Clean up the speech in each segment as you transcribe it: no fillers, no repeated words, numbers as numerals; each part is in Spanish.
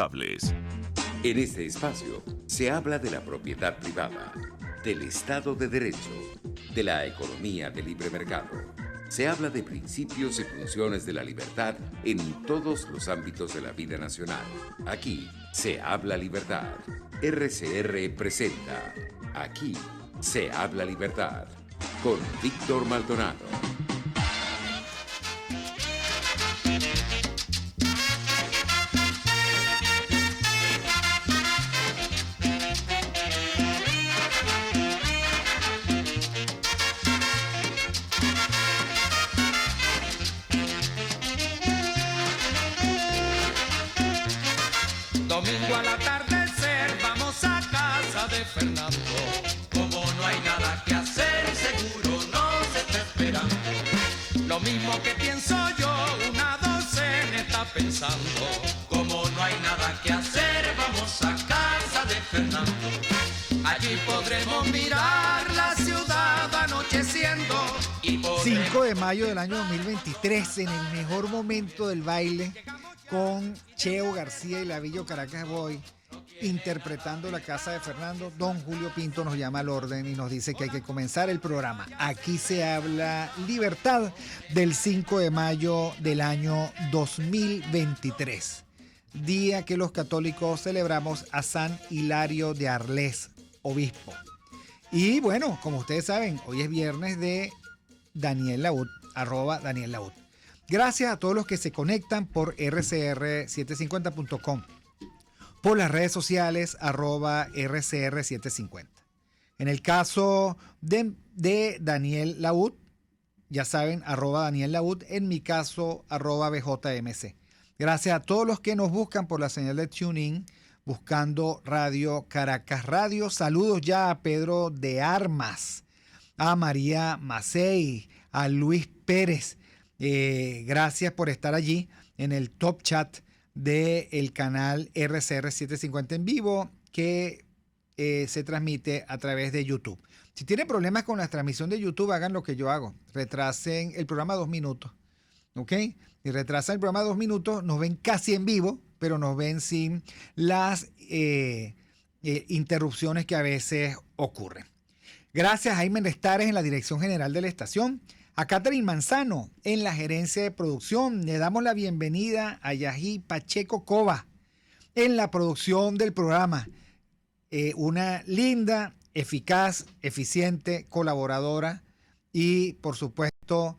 En este espacio se habla de la propiedad privada, del Estado de Derecho, de la economía de libre mercado. Se habla de principios y funciones de la libertad en todos los ámbitos de la vida nacional. Aquí se habla libertad. RCR presenta Aquí se habla libertad con Víctor Maldonado. Domingo al atardecer vamos a casa de Fernando. Como no hay nada que hacer, seguro nos está esperando. Lo mismo que pienso yo, una docena está pensando. Como no hay nada que hacer, vamos a casa de Fernando. Allí podremos mirar la ciudad anocheciendo. 5 de mayo del año 2023, en el mejor momento del baile, con Cheo García y Lavillo Caracas Boy interpretando La Casa de Fernando. Don Julio Pinto nos llama al orden y nos dice que hay que comenzar el programa. Aquí se habla libertad del 5 de mayo del año 2023, día que los católicos celebramos a San Hilario de Arles, obispo. Y bueno, como ustedes saben, hoy es viernes de Daniel Laud, @Daniel Laud. Gracias a todos los que se conectan por rcr750.com, por las redes sociales @rcr750. En el caso de Daniel Laud, ya saben, @Daniel Laud. En mi caso, @BJMC. Gracias a todos los que nos buscan por la señal de TuneIn, buscando Radio Caracas Radio. Saludos ya a Pedro de Armas, a María Macei, a Luis Pérez. Gracias por estar allí en el top chat del canal RCR750 en vivo, que se transmite a través de YouTube. Si tienen problemas con la transmisión de YouTube, hagan lo que yo hago: retrasen el programa 2 minutos, ¿ok? Y retrasan el programa 2 minutos, nos ven casi en vivo, pero nos ven sin las interrupciones que a veces ocurren. Gracias a Jaime Restares en la dirección general de la estación, a Catherine Manzano en la gerencia de producción. Le damos la bienvenida a Yají Pacheco Cova en la producción del programa. Una linda, eficaz, eficiente colaboradora y, por supuesto,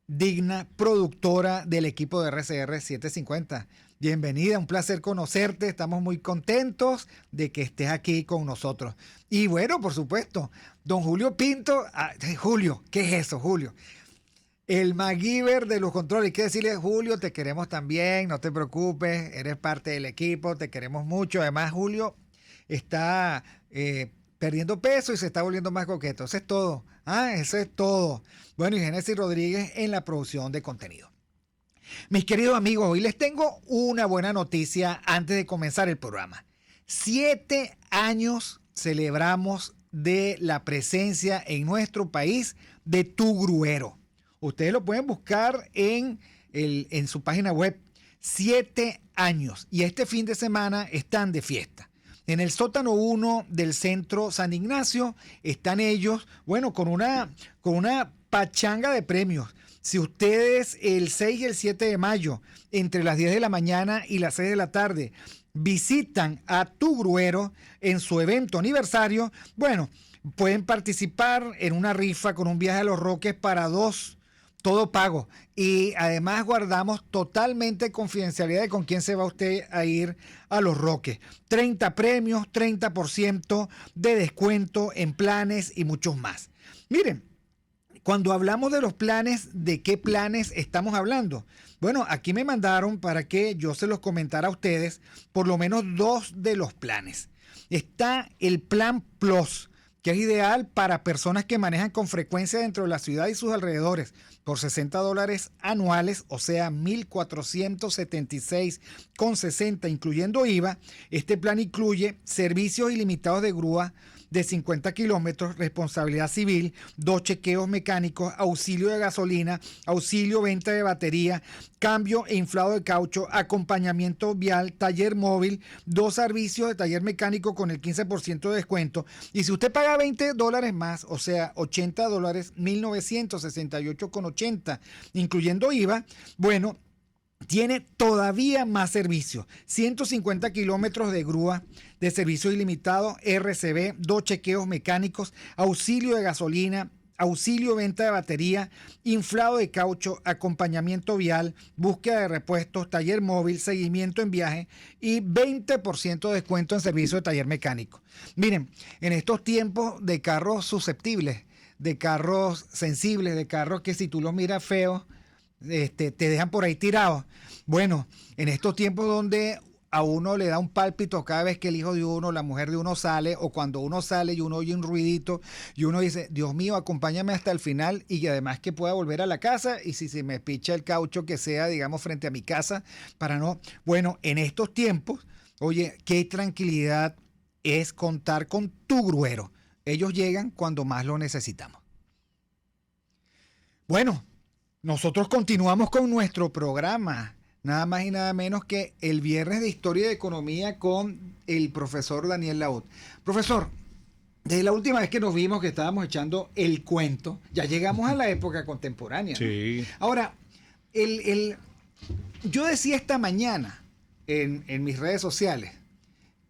digna productora del equipo de RCR 750. Bienvenida, un placer conocerte. Estamos muy contentos de que estés aquí con nosotros. Y bueno, por supuesto, don Julio Pinto. Julio, ¿qué es eso, Julio? El MacGyver de los controles. Hay que decirle: Julio, te queremos también, no te preocupes, eres parte del equipo, te queremos mucho. Además, Julio está perdiendo peso y se está volviendo más coqueto. Eso es todo. Eso es todo. Bueno, y Génesis Rodríguez en la producción de contenido. Mis queridos amigos, hoy les tengo una buena noticia antes de comenzar el programa. 7 años celebramos de la presencia en nuestro país de Tu Gruero. Ustedes lo pueden buscar en su página web. 7 años. Y este fin de semana están de fiesta. En el sótano 1 del centro San Ignacio están ellos, bueno, con una pachanga de premios. Si ustedes el 6 y el 7 de mayo, entre las 10 de la mañana y las 6 de la tarde, visitan a Tu Gruero en su evento aniversario, bueno, pueden participar en una rifa con un viaje a Los Roques para 2, todo pago. Y además guardamos totalmente confidencialidad de con quién se va usted a ir a Los Roques. 30 premios, 30% de descuento en planes y muchos más. Miren, cuando hablamos de los planes, ¿de qué planes estamos hablando? Bueno, aquí me mandaron para que yo se los comentara a ustedes por lo menos 2 de los planes. Está el Plan Plus, que es ideal para personas que manejan con frecuencia dentro de la ciudad y sus alrededores, por $60 anuales, o sea, $1,476,60, incluyendo IVA. Este plan incluye servicios ilimitados de grúa de 50 kilómetros, responsabilidad civil, 2 chequeos mecánicos, auxilio de gasolina, auxilio venta de batería, cambio e inflado de caucho, acompañamiento vial, taller móvil, 2 servicios de taller mecánico con el 15% de descuento. Y si usted paga $20 más, o sea, $80, 1.968,80, incluyendo IVA, bueno, tiene todavía más servicios. 150 kilómetros de grúa de servicio ilimitado, RCB, 2 chequeos mecánicos, auxilio de gasolina, auxilio venta de batería, inflado de caucho, acompañamiento vial, búsqueda de repuestos, taller móvil, seguimiento en viaje y 20% de descuento en servicio de taller mecánico. Miren, en estos tiempos de carros susceptibles, de carros sensibles, de carros que si tú los miras feos, te dejan por ahí tirados. Bueno, en estos tiempos donde a uno le da un pálpito cada vez que el hijo de uno, la mujer de uno sale, o cuando uno sale y uno oye un ruidito y uno dice, Dios mío, acompáñame hasta el final y además que pueda volver a la casa, y si se me picha el caucho que sea, digamos, frente a mi casa, para no... Bueno, en estos tiempos, oye, qué tranquilidad es contar con tu gruero. Ellos llegan cuando más lo necesitamos. Bueno, nosotros continuamos con nuestro programa, nada más y nada menos que el viernes de Historia de Economía con el profesor Daniel Laud. Profesor, desde la última vez que nos vimos, que estábamos echando el cuento, ya llegamos a la época contemporánea, ¿no? Sí. Ahora, yo decía esta mañana en mis redes sociales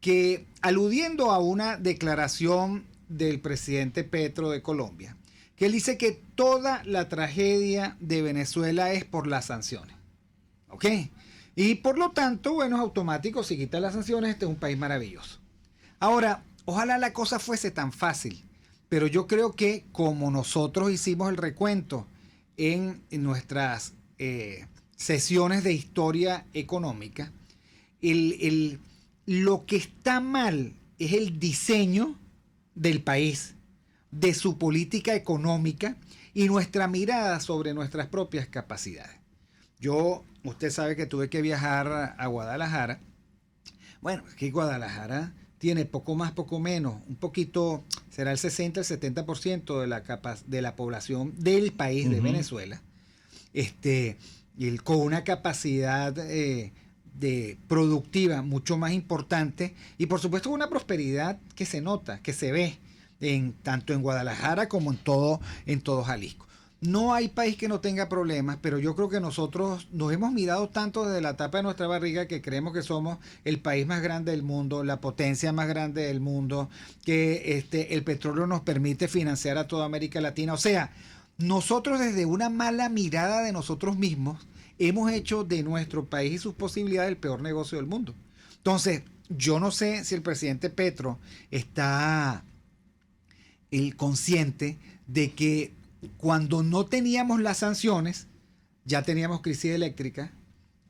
que, aludiendo a una declaración del presidente Petro de Colombia, que él dice que toda la tragedia de Venezuela es por las sanciones. ¿Ok? Y por lo tanto, bueno, es automático, si quitan las sanciones, este es un país maravilloso. Ahora, ojalá la cosa fuese tan fácil, pero yo creo que como nosotros hicimos el recuento en nuestras sesiones de historia económica, lo que está mal es el diseño del país, de su política económica y nuestra mirada sobre nuestras propias capacidades. Usted sabe que tuve que viajar a Guadalajara. Bueno, es que Guadalajara tiene poco más, poco menos, un poquito, será el 60, el 70% de la población del país, de Venezuela, con una capacidad productiva mucho más importante y por supuesto una prosperidad que se nota, que se ve, tanto en Guadalajara como en todo Jalisco. No hay país que no tenga problemas, pero yo creo que nosotros nos hemos mirado tanto desde la tapa de nuestra barriga que creemos que somos el país más grande del mundo, la potencia más grande del mundo, que el petróleo nos permite financiar a toda América Latina. O sea, nosotros desde una mala mirada de nosotros mismos hemos hecho de nuestro país y sus posibilidades el peor negocio del mundo. Entonces, yo no sé si el presidente Petro está consciente de que cuando no teníamos las sanciones, ya teníamos crisis eléctrica,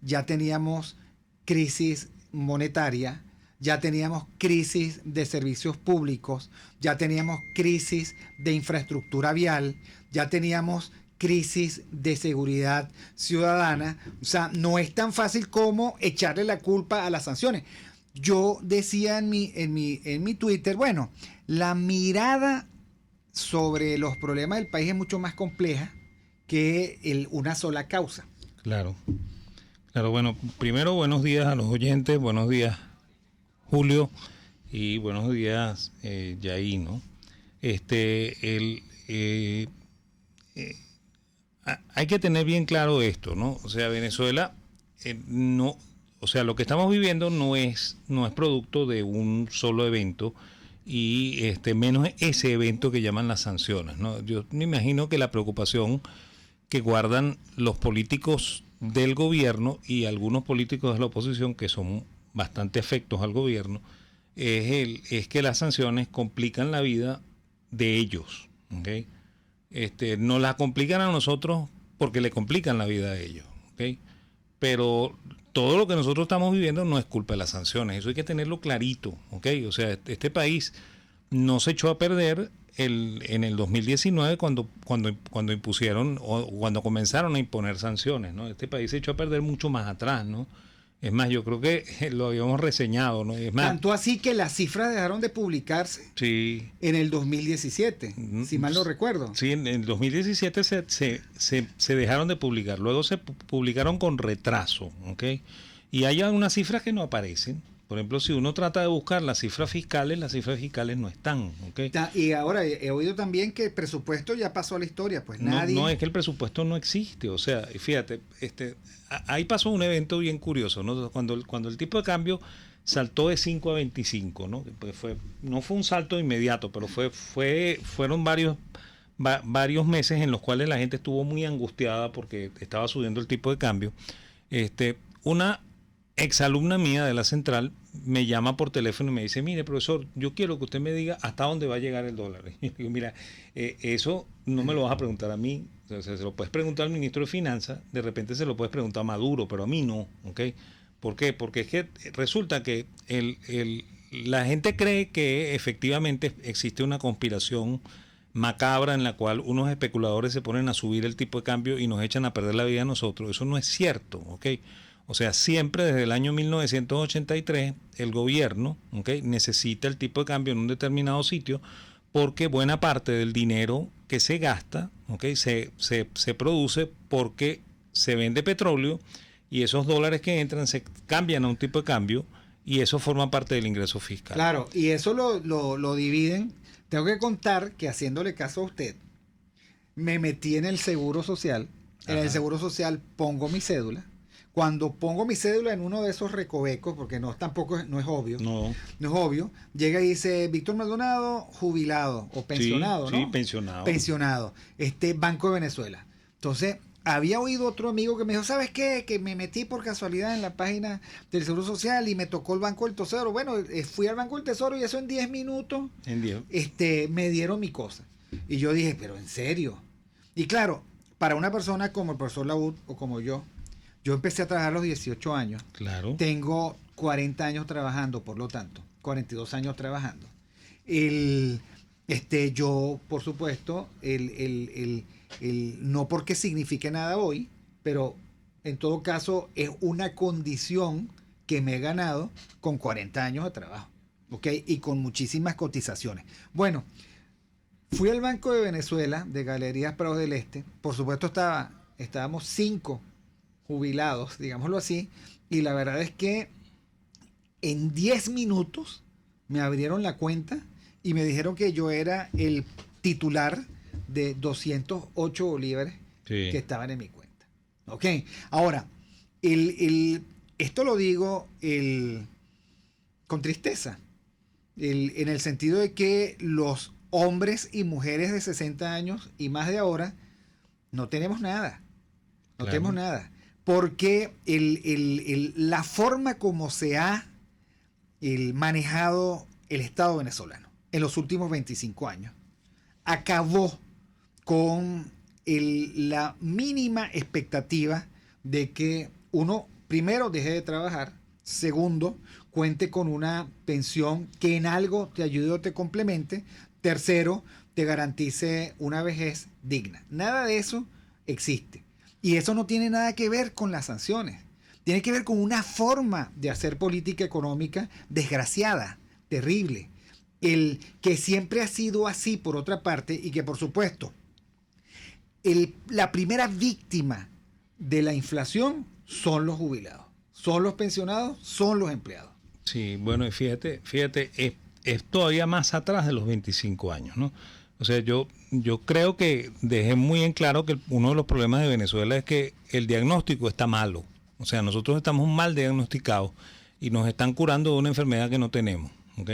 ya teníamos crisis monetaria, ya teníamos crisis de servicios públicos, ya teníamos crisis de infraestructura vial, ya teníamos crisis de seguridad ciudadana. O sea, no es tan fácil como echarle la culpa a las sanciones. Yo decía en mi Twitter, bueno, la mirada sobre los problemas del país es mucho más compleja que una sola causa. Claro. Bueno, primero buenos días a los oyentes, buenos días Julio y buenos días Yair, ¿no? Hay que tener bien claro esto, ¿no? O sea, Venezuela no, o sea, lo que estamos viviendo no es producto de un solo evento. Y menos ese evento que llaman las sanciones, ¿no? Yo me imagino que la preocupación que guardan los políticos del gobierno y algunos políticos de la oposición que son bastante afectos al gobierno es que las sanciones complican la vida de ellos, ¿okay? No la complican a nosotros porque le complican la vida a ellos, ¿okay? Pero todo lo que nosotros estamos viviendo no es culpa de las sanciones, eso hay que tenerlo clarito, ¿ok? O sea, este país no se echó a perder en el 2019 cuando impusieron o cuando comenzaron a imponer sanciones, ¿no? Este país se echó a perder mucho más atrás, ¿no? Es más, yo creo que lo habíamos reseñado, ¿no? Es más, Tanto así que las cifras dejaron de publicarse sí, en el 2017, si mal no recuerdo. sí, en el 2017 se dejaron de publicar, luego se publicaron con retraso, ¿ok? Y hay algunas cifras que no aparecen. Por ejemplo, si uno trata de buscar las cifras fiscales no están, ¿ok? Y ahora he oído también que el presupuesto ya pasó a la historia, pues No, nadie... no, es que el presupuesto no existe. O sea, fíjate, ahí pasó un evento bien curioso, ¿no? Cuando el tipo de cambio saltó de 5 a 25, ¿no? Pues no fue un salto inmediato, pero fueron varios meses en los cuales la gente estuvo muy angustiada porque estaba subiendo el tipo de cambio. Una exalumna mía de la central me llama por teléfono y me dice: mire, profesor, yo quiero que usted me diga hasta dónde va a llegar el dólar. Y digo: mira, eso no me lo vas a preguntar a mí, o sea, se lo puedes preguntar al ministro de Finanzas, de repente se lo puedes preguntar a Maduro, pero a mí no, ¿ok? ¿Por qué? Porque es que resulta que la gente cree que efectivamente existe una conspiración macabra en la cual unos especuladores se ponen a subir el tipo de cambio y nos echan a perder la vida a nosotros. Eso no es cierto, ¿ok? O sea, siempre desde el año 1983 el gobierno, ¿okay?, necesita el tipo de cambio en un determinado sitio porque buena parte del dinero que se gasta, ¿okay?, se produce porque se vende petróleo y esos dólares que entran se cambian a un tipo de cambio y eso forma parte del ingreso fiscal. Claro, y eso lo dividen. Tengo que contar que, haciéndole caso a usted, me metí en el Seguro Social. En el Seguro Social pongo mi cédula. Cuando pongo mi cédula en uno de esos recovecos, porque no es obvio, no es obvio, llega y dice: Víctor Maldonado, jubilado o pensionado, sí, ¿no? Sí, pensionado. Pensionado, Banco de Venezuela. Entonces, había oído otro amigo que me dijo: ¿sabes qué? Que me metí por casualidad en la página del Seguro Social y me tocó el Banco del Tesoro. Bueno, fui al Banco del Tesoro y eso en 10 minutos me dieron mi cosa. Y yo dije: ¿pero en serio? Y claro, para una persona como el profesor Laúd o como yo empecé a trabajar a los 18 años. Claro. Tengo 40 años trabajando, por lo tanto, 42 años trabajando. Yo, por supuesto, no porque signifique nada hoy, pero en todo caso es una condición que me he ganado con 40 años de trabajo, ¿ok? Y con muchísimas cotizaciones. Bueno, fui al Banco de Venezuela, de Galerías Prados del Este. Por supuesto, estábamos 5 jubilados, digámoslo así, y la verdad es que en 10 minutos me abrieron la cuenta y me dijeron que yo era el titular de 208 bolívares que estaban en mi cuenta. ¿Ok? Ahora, esto lo digo con tristeza, en el sentido de que los hombres y mujeres de 60 años y más de ahora no tenemos nada. No tenemos nada. Porque la forma como se ha manejado el Estado venezolano en los últimos 25 años acabó con la mínima expectativa de que uno, primero, deje de trabajar, segundo, cuente con una pensión que en algo te ayude o te complemente, tercero, te garantice una vejez digna. Nada de eso existe. Y eso no tiene nada que ver con las sanciones. Tiene que ver con una forma de hacer política económica desgraciada, terrible. Que siempre ha sido así, por otra parte, y que, por supuesto, la primera víctima de la inflación son los jubilados, son los pensionados, son los empleados. Sí, bueno, y fíjate, es todavía más atrás de los 25 años, ¿no? O sea, yo creo que dejé muy en claro que uno de los problemas de Venezuela es que el diagnóstico está malo. O sea, nosotros estamos mal diagnosticados y nos están curando de una enfermedad que no tenemos, ¿ok?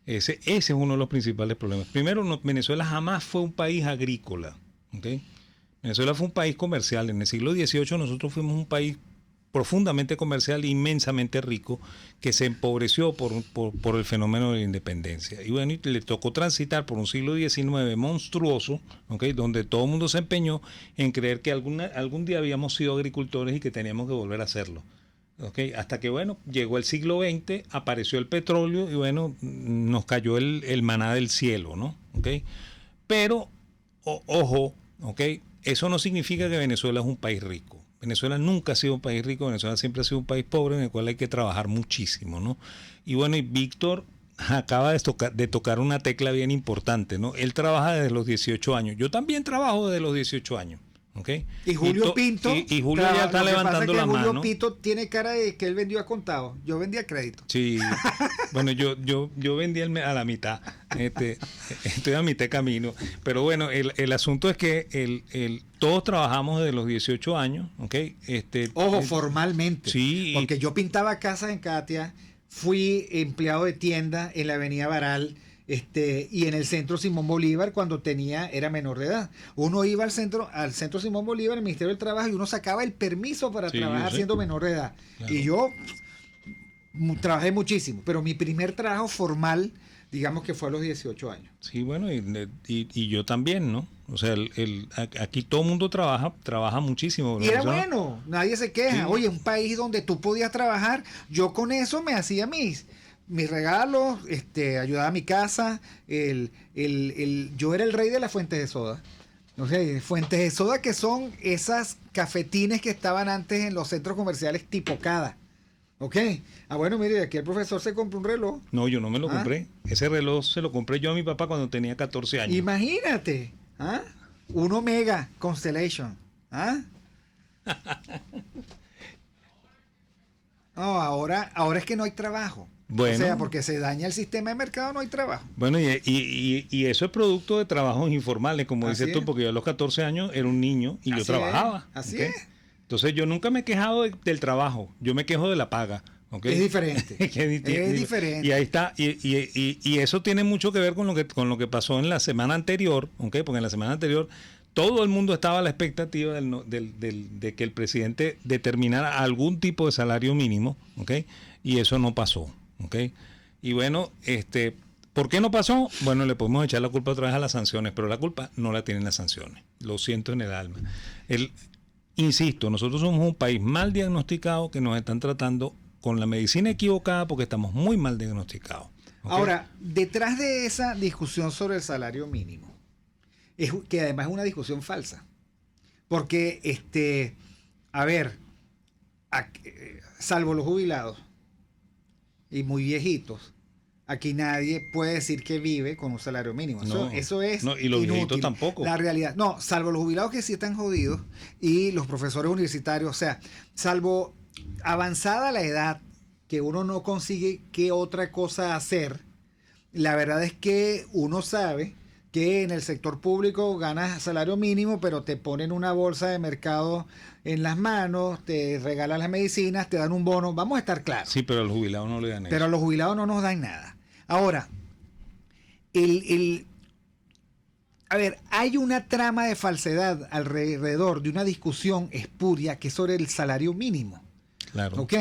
Ese es uno de los principales problemas. Primero, Venezuela jamás fue un país agrícola, ¿ok? Venezuela fue un país comercial. En el siglo XVIII nosotros fuimos un país profundamente comercial, inmensamente rico, que se empobreció por el fenómeno de la independencia. Y bueno, y le tocó transitar por un siglo XIX monstruoso, ¿okay?, donde todo el mundo se empeñó en creer que algún día habíamos sido agricultores y que teníamos que volver a hacerlo. ¿Okay? Hasta que, bueno, llegó el siglo XX, apareció el petróleo y, bueno, nos cayó el maná del cielo, ¿no? ¿Okay? Pero, ojo, ¿okay?, eso no significa que Venezuela es un país rico. Venezuela nunca ha sido un país rico, Venezuela siempre ha sido un país pobre en el cual hay que trabajar muchísimo, ¿no? Y bueno, y Víctor acaba de tocar una tecla bien importante, ¿no? Él trabaja desde los 18 años. Yo también trabajo desde los 18 años. ¿Okay? Y Julio Pinto. Y Julio ya está levantando la mano. Julio Pinto tiene cara de que él vendió a contado. Yo vendía a crédito. Sí. Bueno, yo vendí a la mitad. Estoy a mitad de camino. Pero bueno, el asunto es que todos trabajamos desde los 18 años. ¿Okay? Ojo, formalmente. Sí. Porque yo pintaba casas en Katia. Fui empleado de tienda en la Avenida Baral. Y en el centro Simón Bolívar cuando era menor de edad. Uno iba al centro Simón Bolívar, el Ministerio del Trabajo, y uno sacaba el permiso para trabajar siendo menor de edad. Claro. Y yo trabajé muchísimo, pero mi primer trabajo formal, digamos que fue a los 18 años. Sí, bueno, y yo también, ¿no? O sea, aquí todo el mundo trabaja muchísimo. Y era bueno, nadie se queja. Sí. Oye, un país donde tú podías trabajar, yo con eso me hacía mis regalos, ayudaba a mi casa, yo era el rey de las fuentes de soda. O sea, fuentes de soda que son esas cafetines que estaban antes en los centros comerciales tipo Cada. ¿Ok? Bueno, mire, aquí el profesor se compró un reloj. No, yo no me lo compré. Ese reloj se lo compré yo a mi papá cuando tenía 14 años. Imagínate. Un Omega Constellation. No, ahora es que no hay trabajo. Bueno, o sea, porque se daña el sistema de mercado, no hay trabajo. Bueno, y eso es producto de trabajos informales, como dices tú, porque yo a los 14 años era un niño y yo trabajaba. Así es. Entonces yo nunca me he quejado del trabajo, yo me quejo de la paga. ¿Okay? Es diferente. Es diferente. Y ahí está. Y eso tiene mucho que ver con lo que pasó en la semana anterior, ¿okay? Porque en la semana anterior todo el mundo estaba a la expectativa de que el presidente determinara algún tipo de salario mínimo, ¿okay? Y eso no pasó. ¿Okay? Y bueno, ¿por qué no pasó? Bueno, le podemos echar la culpa otra vez a las sanciones, pero la culpa no la tienen las sanciones. Lo siento en el alma. Insisto, nosotros somos un país mal diagnosticado que nos están tratando con la medicina equivocada porque estamos muy mal diagnosticados. ¿Okay? Ahora, detrás de esa discusión sobre el salario mínimo, que además es una discusión falsa, porque, salvo los jubilados, y muy viejitos, aquí nadie puede decir que vive con un salario mínimo. Eso es y los inútil. Viejitos tampoco. La realidad. No, salvo los jubilados que sí están jodidos y los profesores universitarios. O sea, salvo avanzada la edad, que uno no consigue qué otra cosa hacer, la verdad es que uno sabe que en el sector público ganas salario mínimo, pero te ponen una bolsa de mercado en las manos, te regalan las medicinas, te dan un bono, vamos a estar claros. Sí, pero a los jubilados no le dan eso. Pero a los jubilados no nos dan nada. Ahora, hay una trama de falsedad alrededor de una discusión espuria que es sobre el salario mínimo. Claro. ¿Ok?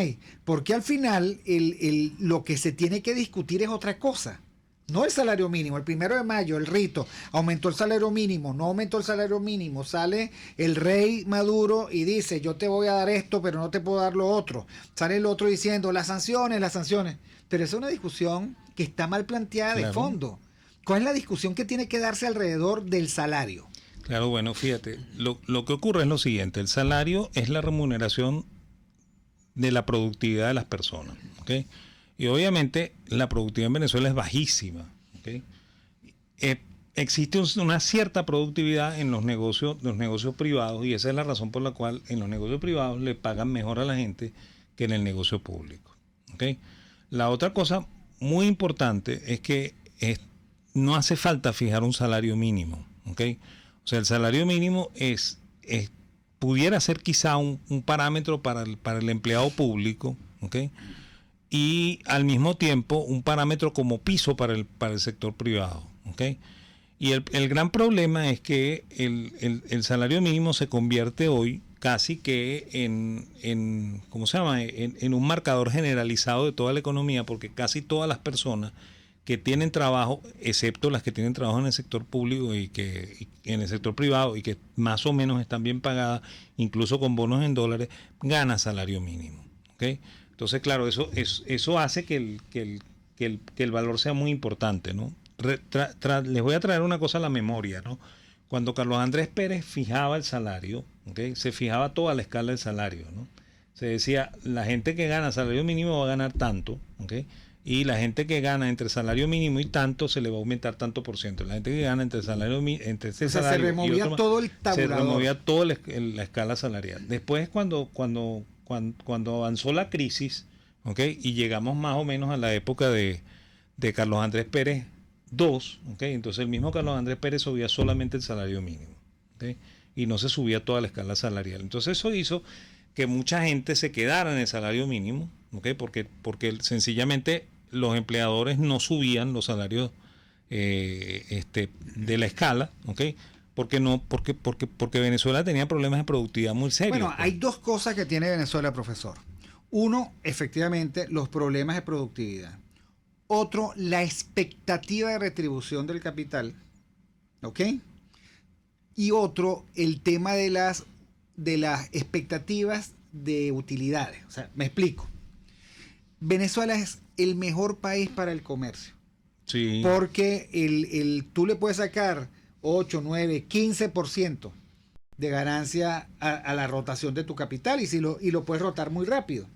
Porque al final lo que se tiene que discutir es otra cosa. No el salario mínimo. El 1 de mayo, el rito, aumentó el salario mínimo, no aumentó el salario mínimo. Sale el rey Maduro y dice, yo te voy a dar esto, pero no te puedo dar lo otro. Sale el otro diciendo, las sanciones. Pero esa es una discusión que está mal planteada de fondo. ¿Cuál es la discusión que tiene que darse alrededor del salario? Claro, bueno, fíjate, lo que ocurre es lo siguiente. El salario es la remuneración de la productividad de las personas, ¿ok? Y obviamente la productividad en Venezuela es bajísima. ¿Okay? Existe una cierta productividad en los negocios privados y esa es la razón por la cual en los negocios privados le pagan mejor a la gente que en el negocio público. ¿Okay? La otra cosa muy importante es que no hace falta fijar un salario mínimo. ¿Okay? O sea, el salario mínimo pudiera ser quizá un parámetro para el empleado público, ¿okay? Y al mismo tiempo un parámetro como piso para el sector privado. ¿Okay? Y el gran problema es que el salario mínimo se convierte hoy casi que en ¿cómo se llama? En un marcador generalizado de toda la economía, porque casi todas las personas que tienen trabajo, excepto las que tienen trabajo en el sector público y en el sector privado y que más o menos están bien pagadas, incluso con bonos en dólares, ganan salario mínimo. ¿Okay? Entonces, claro, eso hace que el valor sea muy importante, ¿no? Les voy a traer una cosa a la memoria, ¿no? Cuando Carlos Andrés Pérez fijaba el salario, ¿ok? Se fijaba toda la escala del salario, ¿no? Se decía, la gente que gana salario mínimo va a ganar tanto, ¿ok? Y la gente que gana entre salario mínimo y tanto se le va a aumentar tanto por ciento. La gente que gana entre salario entre ese salario se removía y otro, todo el tabulador. se removía toda la escala salarial. Después cuando avanzó la crisis, ¿ok? Y llegamos más o menos a la época de Carlos Andrés Pérez II, ¿ok? Entonces el mismo Carlos Andrés Pérez subía solamente el salario mínimo, ¿ok? Y no se subía toda la escala salarial. Entonces eso hizo que mucha gente se quedara en el salario mínimo, ¿ok? Porque sencillamente los empleadores no subían los salarios de la escala, ¿ok? Porque Venezuela tenía problemas de productividad muy serios. Bueno, hay dos cosas que tiene Venezuela, profesor. Uno, efectivamente, los problemas de productividad. Otro, la expectativa de retribución del capital, ¿ok? Y otro, el tema de las expectativas de utilidades. O sea, me explico. Venezuela es el mejor país para el comercio. Sí. Porque tú le puedes sacar 8, 9, 15% de ganancia a la rotación de tu capital y lo puedes rotar muy rápido.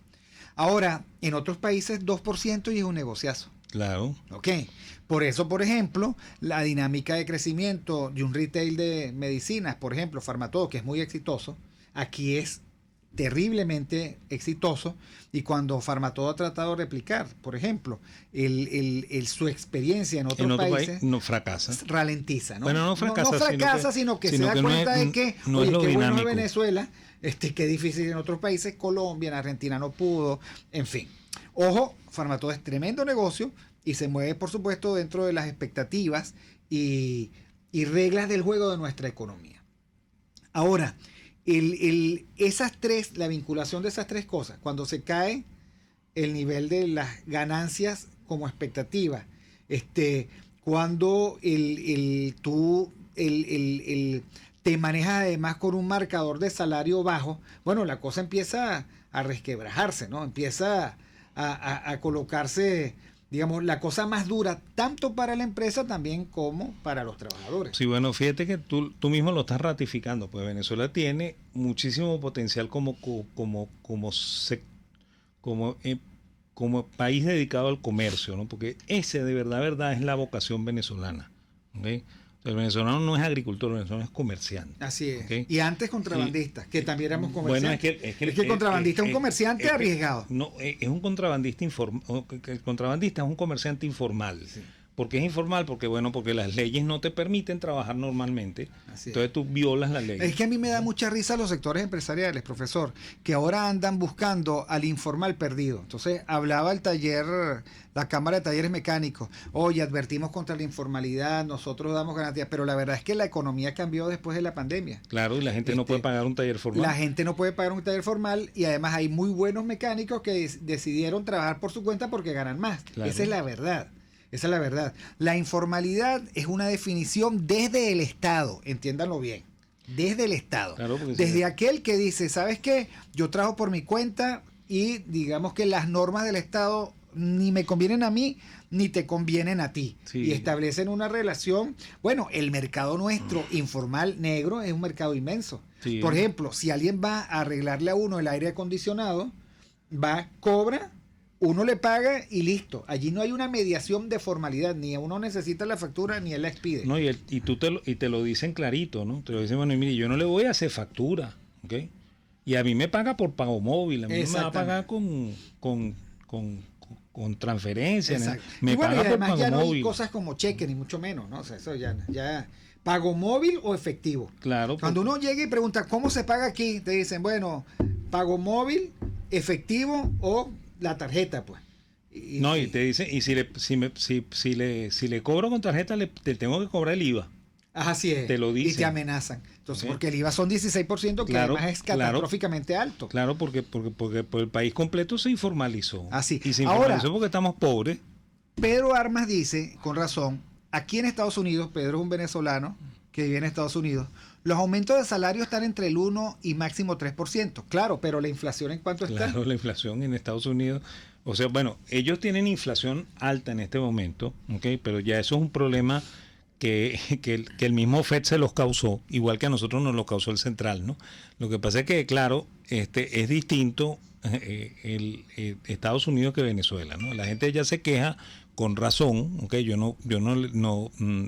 Ahora, en otros países 2% y es un negociazo. Claro. Ok. Por eso, por ejemplo, la dinámica de crecimiento de un retail de medicinas, por ejemplo, Farmatodo, que es muy exitoso, aquí es terriblemente exitoso, y cuando Farmatodo ha tratado de replicar, por ejemplo, su experiencia en otros países, no fracasa. Ralentiza, ¿no? Bueno, no fracasa, sino que se da cuenta de que, no oye, es lo qué bueno dinámico. es Venezuela, qué difícil en otros países, Colombia, en Argentina no pudo, en fin. Ojo, Farmatodo es tremendo negocio y se mueve, por supuesto, dentro de las expectativas y reglas del juego de nuestra economía. Ahora, la vinculación de esas tres cosas, cuando se cae el nivel de las ganancias como expectativa, cuando tú te manejas además con un marcador de salario bajo, bueno, la cosa empieza a resquebrajarse, ¿no? Empieza a colocarse, digamos, la cosa más dura, tanto para la empresa también como para los trabajadores. Sí, bueno, fíjate que tú mismo lo estás ratificando, pues Venezuela tiene muchísimo potencial como país dedicado al comercio, ¿no? Porque ese de verdad es la vocación venezolana, ¿okay? El venezolano no es agricultor, el venezolano es comerciante. Así es. ¿Okay? Y antes contrabandistas, que también éramos comerciantes. Bueno, es que el contrabandista es un comerciante arriesgado. No, es un contrabandista informal. El contrabandista es un comerciante informal. Sí. ¿Por qué es informal? Porque las leyes no te permiten trabajar normalmente. Entonces tú violas la ley. Es que a mí me da mucha risa los sectores empresariales, profesor, que ahora andan buscando al informal perdido. Entonces hablaba el taller, la Cámara de Talleres Mecánicos. Oye, advertimos contra la informalidad, nosotros damos garantías, pero la verdad es que la economía cambió después de la pandemia. Claro, y la gente no puede pagar un taller formal. La gente no puede pagar un taller formal y además hay muy buenos mecánicos que decidieron trabajar por su cuenta porque ganan más. Claro. Esa es la verdad. Esa es la verdad. La informalidad es una definición desde el Estado, entiéndanlo bien, desde el Estado. Claro, desde aquel que dice, ¿sabes qué? Yo trabajo por mi cuenta y digamos que las normas del Estado ni me convienen a mí ni te convienen a ti. Sí. Y establecen una relación. Bueno, el mercado nuestro informal negro es un mercado inmenso. Sí. Por ejemplo, si alguien va a arreglarle a uno el aire acondicionado, cobra, uno le paga y listo. Allí no hay una mediación de formalidad, ni uno necesita la factura ni él la expide. No, y te lo dicen clarito, ¿no? Te lo dicen, bueno, mire, yo no le voy a hacer factura, ¿ok? Y a mí me paga por pago móvil, a mí me va a pagar con transferencia. Exacto. Me paga y además por pago ya no móvil. hay cosas como cheque, ni mucho menos, ¿no? O sea, eso ya pago móvil o efectivo. Claro. Cuando uno llega y pregunta, ¿cómo se paga aquí? Te dicen, bueno, pago móvil, efectivo o la tarjeta, pues. Y te dicen, y si le cobro con tarjeta, te tengo que cobrar el IVA. Así es. Te lo dicen. Y te amenazan. Entonces, porque el IVA son 16%, que además es catastróficamente alto. Claro, porque el país completo se informalizó. Así. Y se informalizó porque estamos pobres. Pedro Armas dice, con razón, aquí en Estados Unidos, Pedro es un venezolano que vive en Estados Unidos, los aumentos de salario están entre el 1 y máximo 3%. Claro, pero la inflación, ¿en cuánto está? Claro, la inflación en Estados Unidos. O sea, bueno, ellos tienen inflación alta en este momento, ¿ok? Pero ya eso es un problema que el mismo FED se los causó, igual que a nosotros nos los causó el central, ¿no? Lo que pasa es que, claro, es distinto el Estados Unidos que Venezuela, ¿no? La gente ya se queja con razón, ¿okay? Yo no,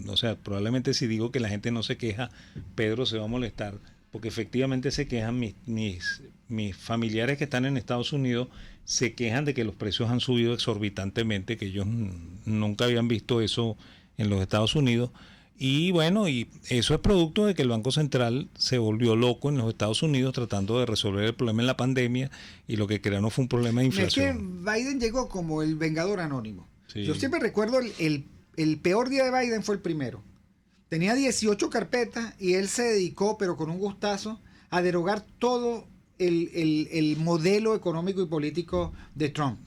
o sea, probablemente si digo que la gente no se queja, Pedro se va a molestar, porque efectivamente se quejan mis familiares que están en Estados Unidos, se quejan de que los precios han subido exorbitantemente, que ellos nunca habían visto eso en los Estados Unidos. Y bueno, y eso es producto de que el Banco Central se volvió loco en los Estados Unidos tratando de resolver el problema en la pandemia, y lo que crearon fue un problema de inflación. Es que Biden llegó como el vengador anónimo. Sí. Yo siempre recuerdo el peor día de Biden fue el primero. Tenía 18 carpetas y él se dedicó, pero con un gustazo, a derogar todo el modelo económico y político de Trump.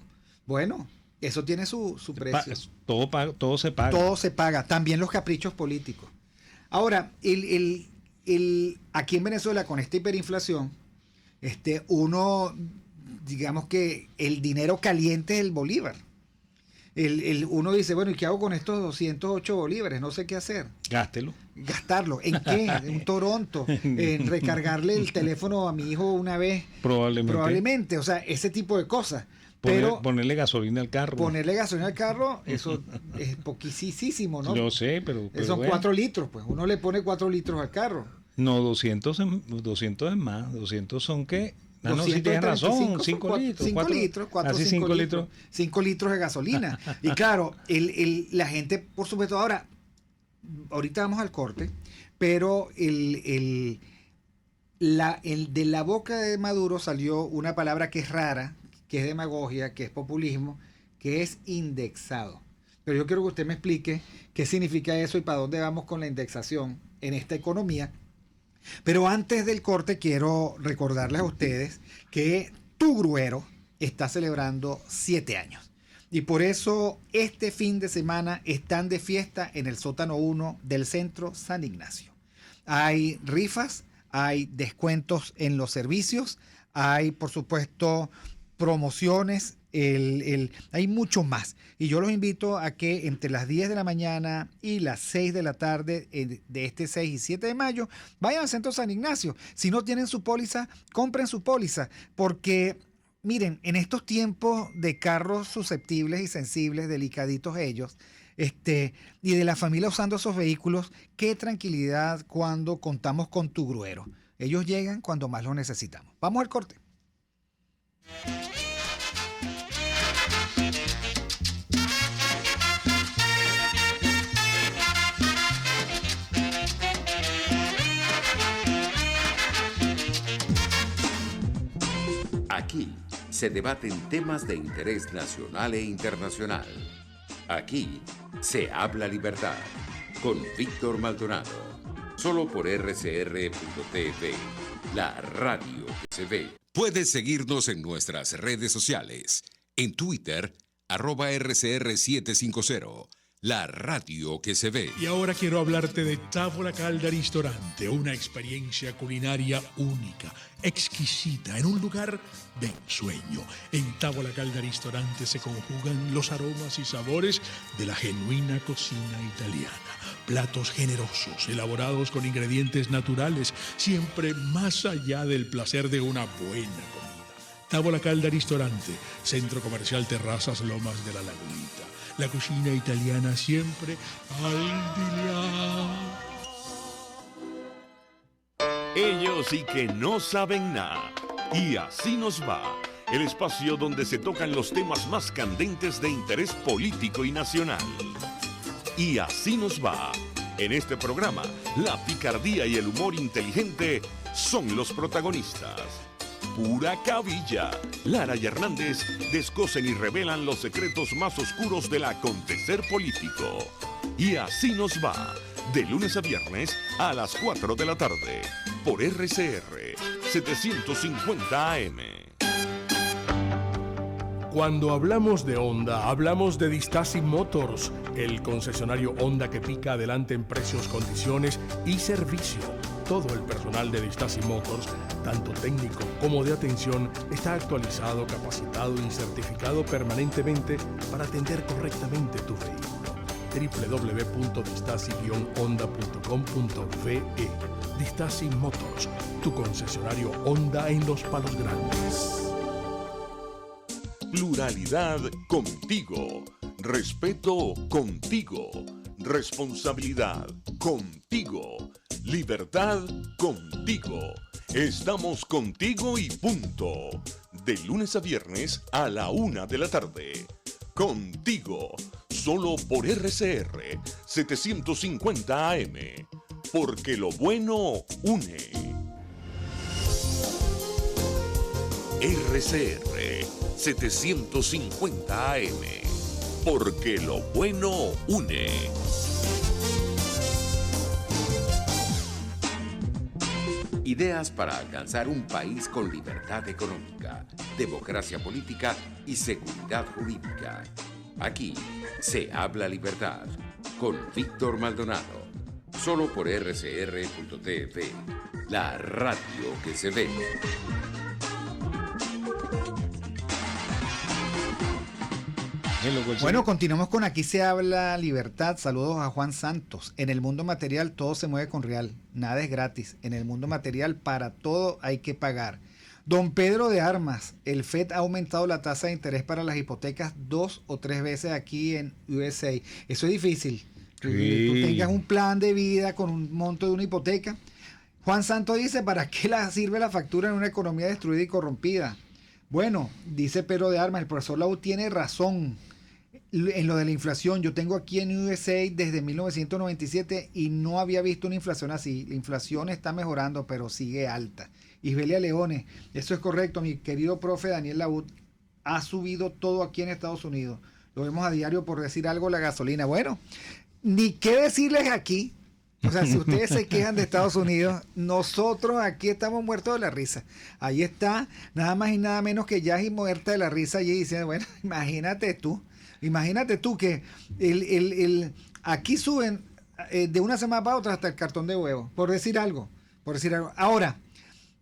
Bueno, eso tiene su precio. Todo se paga. Todo se paga, también los caprichos políticos. Ahora, aquí en Venezuela, con esta hiperinflación, uno, digamos que el dinero caliente es el bolívar. Uno dice, bueno, ¿y qué hago con estos 208 bolívares? No sé qué hacer. Gástelo. ¿Gastarlo? ¿En qué? ¿En un Toronto? ¿En recargarle el teléfono a mi hijo una vez? Probablemente. O sea, ese tipo de cosas. Ponerle gasolina al carro. Ponerle gasolina al carro, eso es poquísimo, ¿no? Yo sé, pero son bueno. 4 litros, pues. Uno le pone 4 litros al carro. No, 200 es más. 200 son ¿qué? No, sí tienes razón, 5 litros. 5 litros, 4 o 5 litros. 5 litros de gasolina. Y claro, la gente, por supuesto, ahorita vamos al corte, pero de la boca de Maduro salió una palabra que es rara, que es demagogia, que es populismo, que es indexado. Pero yo quiero que usted me explique qué significa eso y para dónde vamos con la indexación en esta economía. Pero antes del corte quiero recordarles a ustedes que Tu Gruero está celebrando 7 años. Y por eso este fin de semana están de fiesta en el sótano 1 del Centro San Ignacio. Hay rifas, hay descuentos en los servicios, hay por supuesto promociones, hay mucho más. Y yo los invito a que entre las 10 de la mañana y las 6 de la tarde de este 6 y 7 de mayo vayan al Centro San Ignacio. Si no tienen su póliza, compren su póliza, porque miren, en estos tiempos de carros susceptibles y sensibles, delicaditos ellos, y de la familia usando esos vehículos, qué tranquilidad cuando contamos con Tu Gruero. Ellos llegan cuando más lo necesitamos. Vamos al corte. Aquí se debaten temas de interés nacional e internacional. Aquí se habla libertad con Víctor Maldonado. Solo por RCR.tv, la radio que se ve. Puedes seguirnos en nuestras redes sociales. En Twitter, @RCR750. La radio que se ve. Y ahora quiero hablarte de Tavola Calda Ristorante, una experiencia culinaria única, exquisita, en un lugar de ensueño. En Tavola Calda Ristorante se conjugan los aromas y sabores de la genuina cocina italiana. Platos generosos, elaborados con ingredientes naturales, siempre más allá del placer de una buena comida. Tavola Calda Ristorante, Centro Comercial Terrazas Lomas de la Lagunita. La cocina italiana siempre al día. Ellos sí que no saben nada. Y así nos va. El espacio donde se tocan los temas más candentes de interés político y nacional. Y así nos va. En este programa, la picardía y el humor inteligente son los protagonistas. Pura cabilla. Lara y Hernández descosen y revelan los secretos más oscuros del acontecer político. Y así nos va. De lunes a viernes a las 4 de la tarde. Por RCR 750 AM. Cuando hablamos de Honda, hablamos de Distasi Motors, el concesionario Honda que pica adelante en precios, condiciones y servicio. Todo el personal de Distasi Motors, tanto técnico como de atención, está actualizado, capacitado y certificado permanentemente para atender correctamente tu vehículo. www.distasi-honda.com.ve. Distasi Motors, tu concesionario Honda en Los Palos Grandes. Pluralidad contigo. Respeto contigo. Responsabilidad contigo. Libertad contigo. Estamos contigo y punto. De lunes a viernes a la 1 de la tarde. Contigo. Solo por RCR 750 AM. Porque lo bueno une. RCR 750 AM. Porque lo bueno une. Ideas para alcanzar un país con libertad económica, democracia política y seguridad jurídica. Aquí se habla libertad con Víctor Maldonado. Solo por rcr.tv, la radio que se ve. Bueno, continuamos con Aquí se habla libertad. Saludos a Juan Santos. En el mundo material todo se mueve con real, nada es gratis. En el mundo material para todo hay que pagar. Don Pedro de Armas, el FED ha aumentado la tasa de interés para las hipotecas 2 o 3 veces aquí en USA. Eso es difícil. Tú tengas un plan de vida con un monto de una hipoteca. Juan Santos dice, ¿para qué sirve la factura en una economía destruida y corrompida? Bueno, dice Pedro de Armas, el profesor Lau tiene razón en lo de la inflación. Yo tengo aquí en USA desde 1997 y no había visto una inflación así. La inflación está mejorando, pero sigue alta. Isbelia Leones, eso es correcto, mi querido profe Daniel Laud, ha subido todo aquí en Estados Unidos. Lo vemos a diario, por decir algo, la gasolina. Bueno, ni qué decirles aquí. O sea, si ustedes se quejan de Estados Unidos, nosotros aquí estamos muertos de la risa. Ahí está, nada más y nada menos que Yaji muerta de la risa allí diciendo, bueno, imagínate tú que aquí suben de una semana para otra hasta el cartón de huevo, por decir algo. Ahora,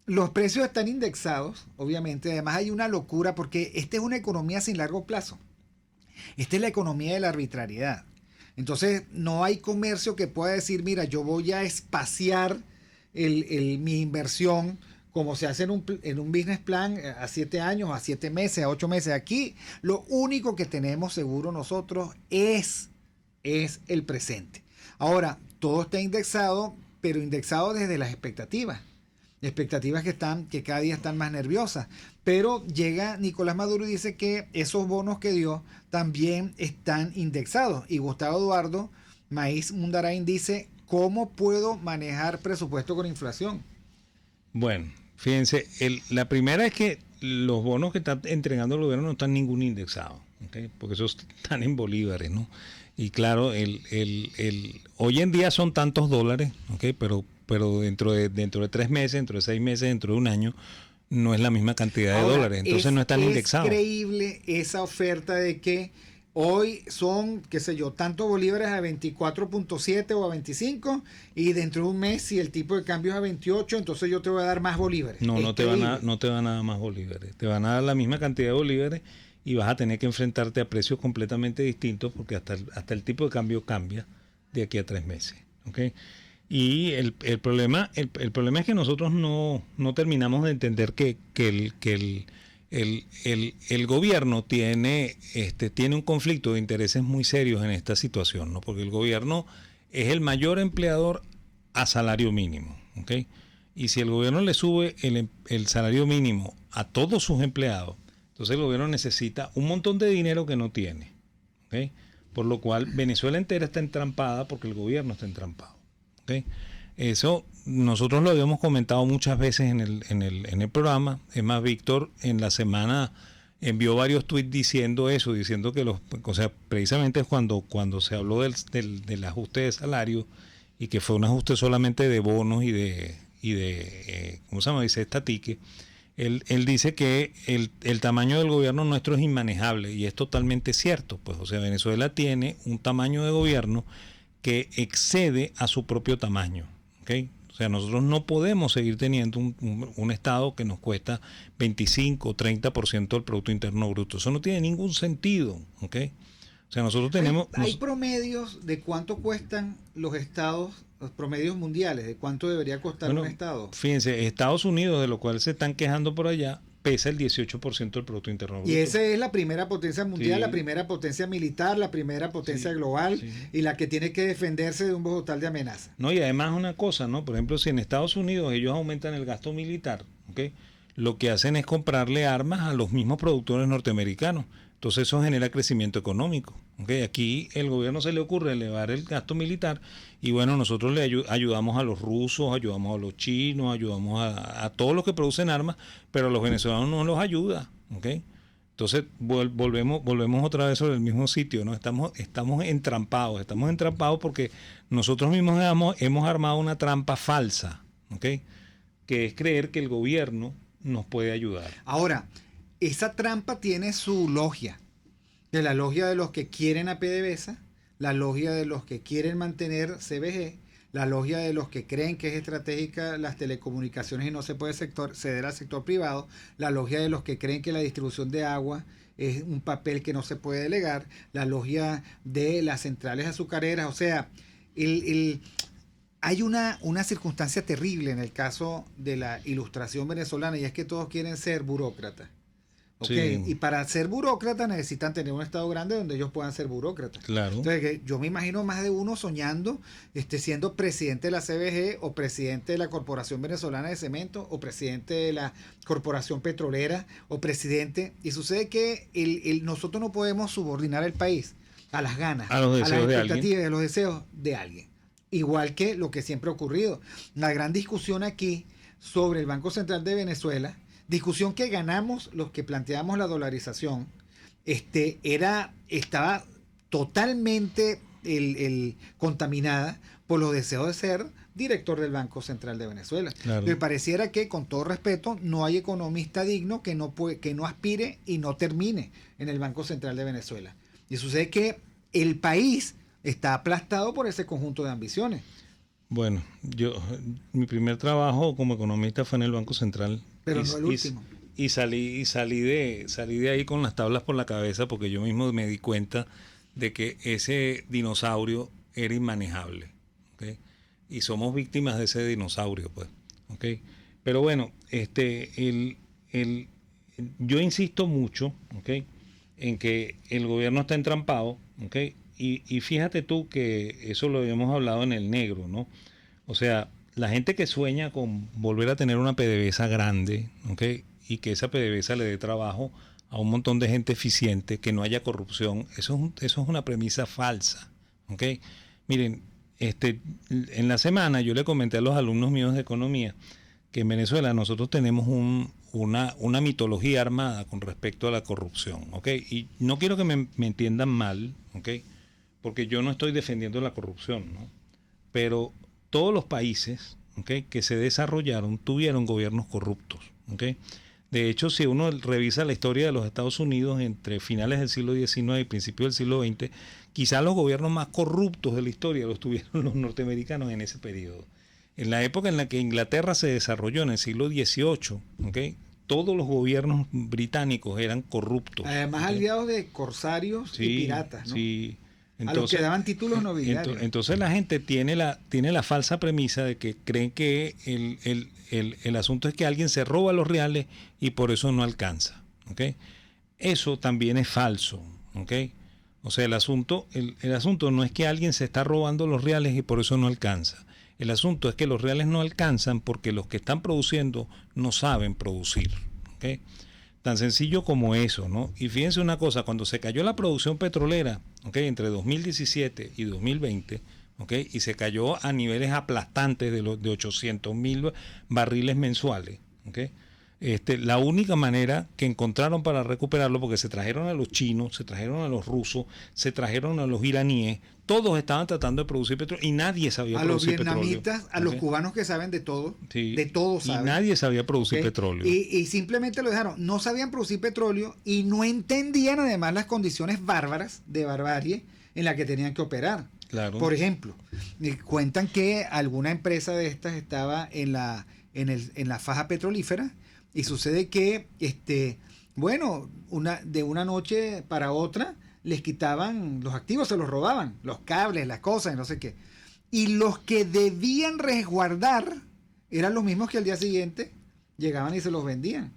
los precios están indexados, obviamente. Además hay una locura porque esta es una economía sin largo plazo. Esta es la economía de la arbitrariedad. Entonces no hay comercio que pueda decir, mira, yo voy a espaciar mi inversión como se hace en un business plan a 7 años, a 7 meses, a 8 meses. Aquí lo único que tenemos seguro nosotros es el presente. Ahora, todo está indexado, pero indexado desde las expectativas que cada día están más nerviosas. Pero llega Nicolás Maduro y dice que esos bonos que dio también están indexados. Y Gustavo Eduardo Maíz Mundarain dice, ¿cómo puedo manejar presupuesto con inflación? Bueno, fíjense, la primera es que los bonos que está entregando el gobierno no están ningún indexado, ¿okay? Porque esos están en bolívares, ¿no? Y claro, hoy en día son tantos dólares, ¿okay? Pero dentro de 3 meses, dentro de 6 meses, dentro de un año, no es la misma cantidad de dólares. Entonces no están indexados. Es increíble esa oferta de que hoy son, qué sé yo, tantos bolívares a 24.7 o a 25 y dentro de un mes, si el tipo de cambio es a 28, entonces yo te voy a dar más bolívares. No te van a dar más bolívares. Te van a dar la misma cantidad de bolívares y vas a tener que enfrentarte a precios completamente distintos porque hasta el tipo de cambio cambia de aquí a 3 meses. ¿Okay? Y el problema es que nosotros no terminamos de entender que el gobierno tiene un conflicto de intereses muy serios en esta situación, ¿no? Porque el gobierno es el mayor empleador a salario mínimo, ¿okay? Y si el gobierno le sube el salario mínimo a todos sus empleados, entonces el gobierno necesita un montón de dinero que no tiene, ¿okay? Por lo cual Venezuela entera está entrampada porque el gobierno está entrampado. ¿Okay? Eso nosotros lo habíamos comentado muchas veces en el programa. Es más, Víctor en la semana envió varios tweets diciendo eso, diciendo que precisamente cuando se habló del ajuste de salario y que fue un ajuste solamente de bonos y de ¿cómo se llama? Dice estatique. Él dice que el tamaño del gobierno nuestro es inmanejable y es totalmente cierto. Pues, o sea, Venezuela tiene un tamaño de gobierno que excede a su propio tamaño, ¿okay? O sea, nosotros no podemos seguir teniendo un Estado que nos cuesta 25 o 30% del Producto Interno Bruto. Eso no tiene ningún sentido, ¿okay? O sea, nosotros tenemos... Hay promedios de cuánto cuestan los estados, los promedios mundiales, de cuánto debería costar un estado. Fíjense, Estados Unidos, de lo cual se están quejando por allá, pesa el 18% del Producto Interno Bruto. Y esa es la primera potencia mundial, Sí. la primera potencia militar, la primera potencia global, y la que tiene que defenderse de un total de amenaza. No, y además una cosa, ¿no? Por ejemplo, si en Estados Unidos ellos aumentan el gasto militar, ¿ok? Lo que hacen es comprarle armas a los mismos productores norteamericanos. Entonces eso genera crecimiento económico. ¿Okay? Aquí el gobierno se le ocurre elevar el gasto militar y bueno, nosotros le ayudamos a los rusos, ayudamos a los chinos, ayudamos a todos los que producen armas, pero a los venezolanos no los ayuda. ¿Okay? Entonces volvemos otra vez sobre el mismo sitio, ¿no? Estamos entrampados porque nosotros mismos hemos armado una trampa falsa, ¿okay? Que es creer que el gobierno nos puede ayudar. Ahora, esa trampa tiene su logia. De la logia de los que quieren a PDVSA, la logia de los que quieren mantener CBG, la logia de los que creen que es estratégica las telecomunicaciones y no se puede ceder al sector privado, la logia de los que creen que la distribución de agua es un papel que no se puede delegar, la logia de las centrales azucareras. O sea, hay una circunstancia terrible en el caso de la ilustración venezolana, y es que todos quieren ser burócratas. Okay. Sí. Y para ser burócratas necesitan tener un estado grande donde ellos puedan ser burócratas. Claro. Entonces, yo me imagino más de uno soñando siendo presidente de la CBG o presidente de la Corporación Venezolana de Cemento o presidente de la Corporación Petrolera o presidente. Y sucede que nosotros no podemos subordinar el país a las ganas, a los deseos, a las expectativas, a los deseos de alguien. Igual que lo que siempre ha ocurrido. La gran discusión aquí sobre el Banco Central de Venezuela, discusión que ganamos los que planteamos la dolarización, estaba totalmente contaminada por los deseos de ser director del Banco Central de Venezuela. Claro. Me pareciera que, con todo respeto, no hay economista digno que no aspire y no termine en el Banco Central de Venezuela. Y sucede que el país está aplastado por ese conjunto de ambiciones. Bueno, mi primer trabajo como economista fue en el Banco Central. Pero no el último. Y salí de ahí con las tablas por la cabeza porque yo mismo me di cuenta de que ese dinosaurio era inmanejable. ¿Okay? Y somos víctimas de ese dinosaurio, pues. ¿Okay? Pero bueno, yo insisto mucho, ¿okay? En que el gobierno está entrampado, ¿okay? Y fíjate tú que eso lo habíamos hablado en el negro, ¿no? O sea, la gente que sueña con volver a tener una PDVSA grande, ¿okay? Y que esa PDVSA le dé trabajo a un montón de gente eficiente, que no haya corrupción, eso es una premisa falsa, ¿okay? Miren, en la semana yo le comenté a los alumnos míos de economía que en Venezuela nosotros tenemos una mitología armada con respecto a la corrupción, ¿okay? Y no quiero que me entiendan mal, ¿okay? Porque yo no estoy defendiendo la corrupción, ¿no? Pero todos los países, ¿okay? Que se desarrollaron tuvieron gobiernos corruptos, ¿okay? De hecho, si uno revisa la historia de los Estados Unidos entre finales del siglo XIX y principios del siglo XX, quizás los gobiernos más corruptos de la historia los tuvieron los norteamericanos en ese periodo. En la época en la que Inglaterra se desarrolló, en el siglo XVIII, ¿okay? Todos los gobiernos británicos eran corruptos. Además, ¿okay? Aliados de corsarios y piratas, ¿no? Sí. Entonces, a los que daban títulos nobiliarios. Entonces la gente tiene la falsa premisa de que creen que el asunto es que alguien se roba los reales y por eso no alcanza. ¿Okay? Eso también es falso. ¿Okay? O sea, el asunto no es que alguien se está robando los reales y por eso no alcanza. El asunto es que los reales no alcanzan porque los que están produciendo no saben producir. ¿Okay? Tan sencillo como eso, ¿no? Y fíjense una cosa, cuando se cayó la producción petrolera, ¿okay? Entre 2017 y 2020, ¿okay? Y se cayó a niveles aplastantes de 800.000 barriles mensuales, ¿okay? La única manera que encontraron para recuperarlo, porque se trajeron a los chinos, se trajeron a los rusos, se trajeron a los iraníes, todos estaban tratando de producir petróleo y nadie sabía producir petróleo. A los vietnamitas, a los cubanos que saben de todo, sí, de todo saben. Y nadie sabía producir petróleo. Y simplemente lo dejaron, no sabían producir petróleo y no entendían además las condiciones bárbaras de barbarie en las que tenían que operar. Claro. Por ejemplo, cuentan que alguna empresa de estas estaba en la faja petrolífera. Y sucede que, de una noche para otra, les quitaban los activos, se los robaban, los cables, las cosas, y no sé qué. Y los que debían resguardar eran los mismos que al día siguiente llegaban y se los vendían.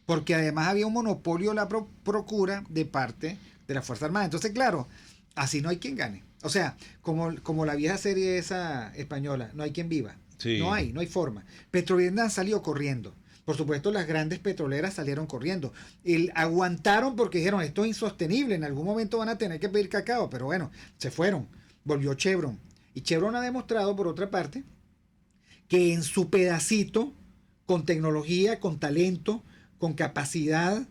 Porque además había un monopolio de la procura de parte de la Fuerza Armada. Entonces, claro, así no hay quien gane. O sea, como la vieja serie esa española, no hay quien viva. Sí. No hay forma. Petrovietnam salió corriendo. Por supuesto, las grandes petroleras salieron corriendo. Aguantaron porque dijeron, esto es insostenible, en algún momento van a tener que pedir cacao. Pero bueno, se fueron. Volvió Chevron. Y Chevron ha demostrado, por otra parte, que en su pedacito, con tecnología, con talento, con capacidad,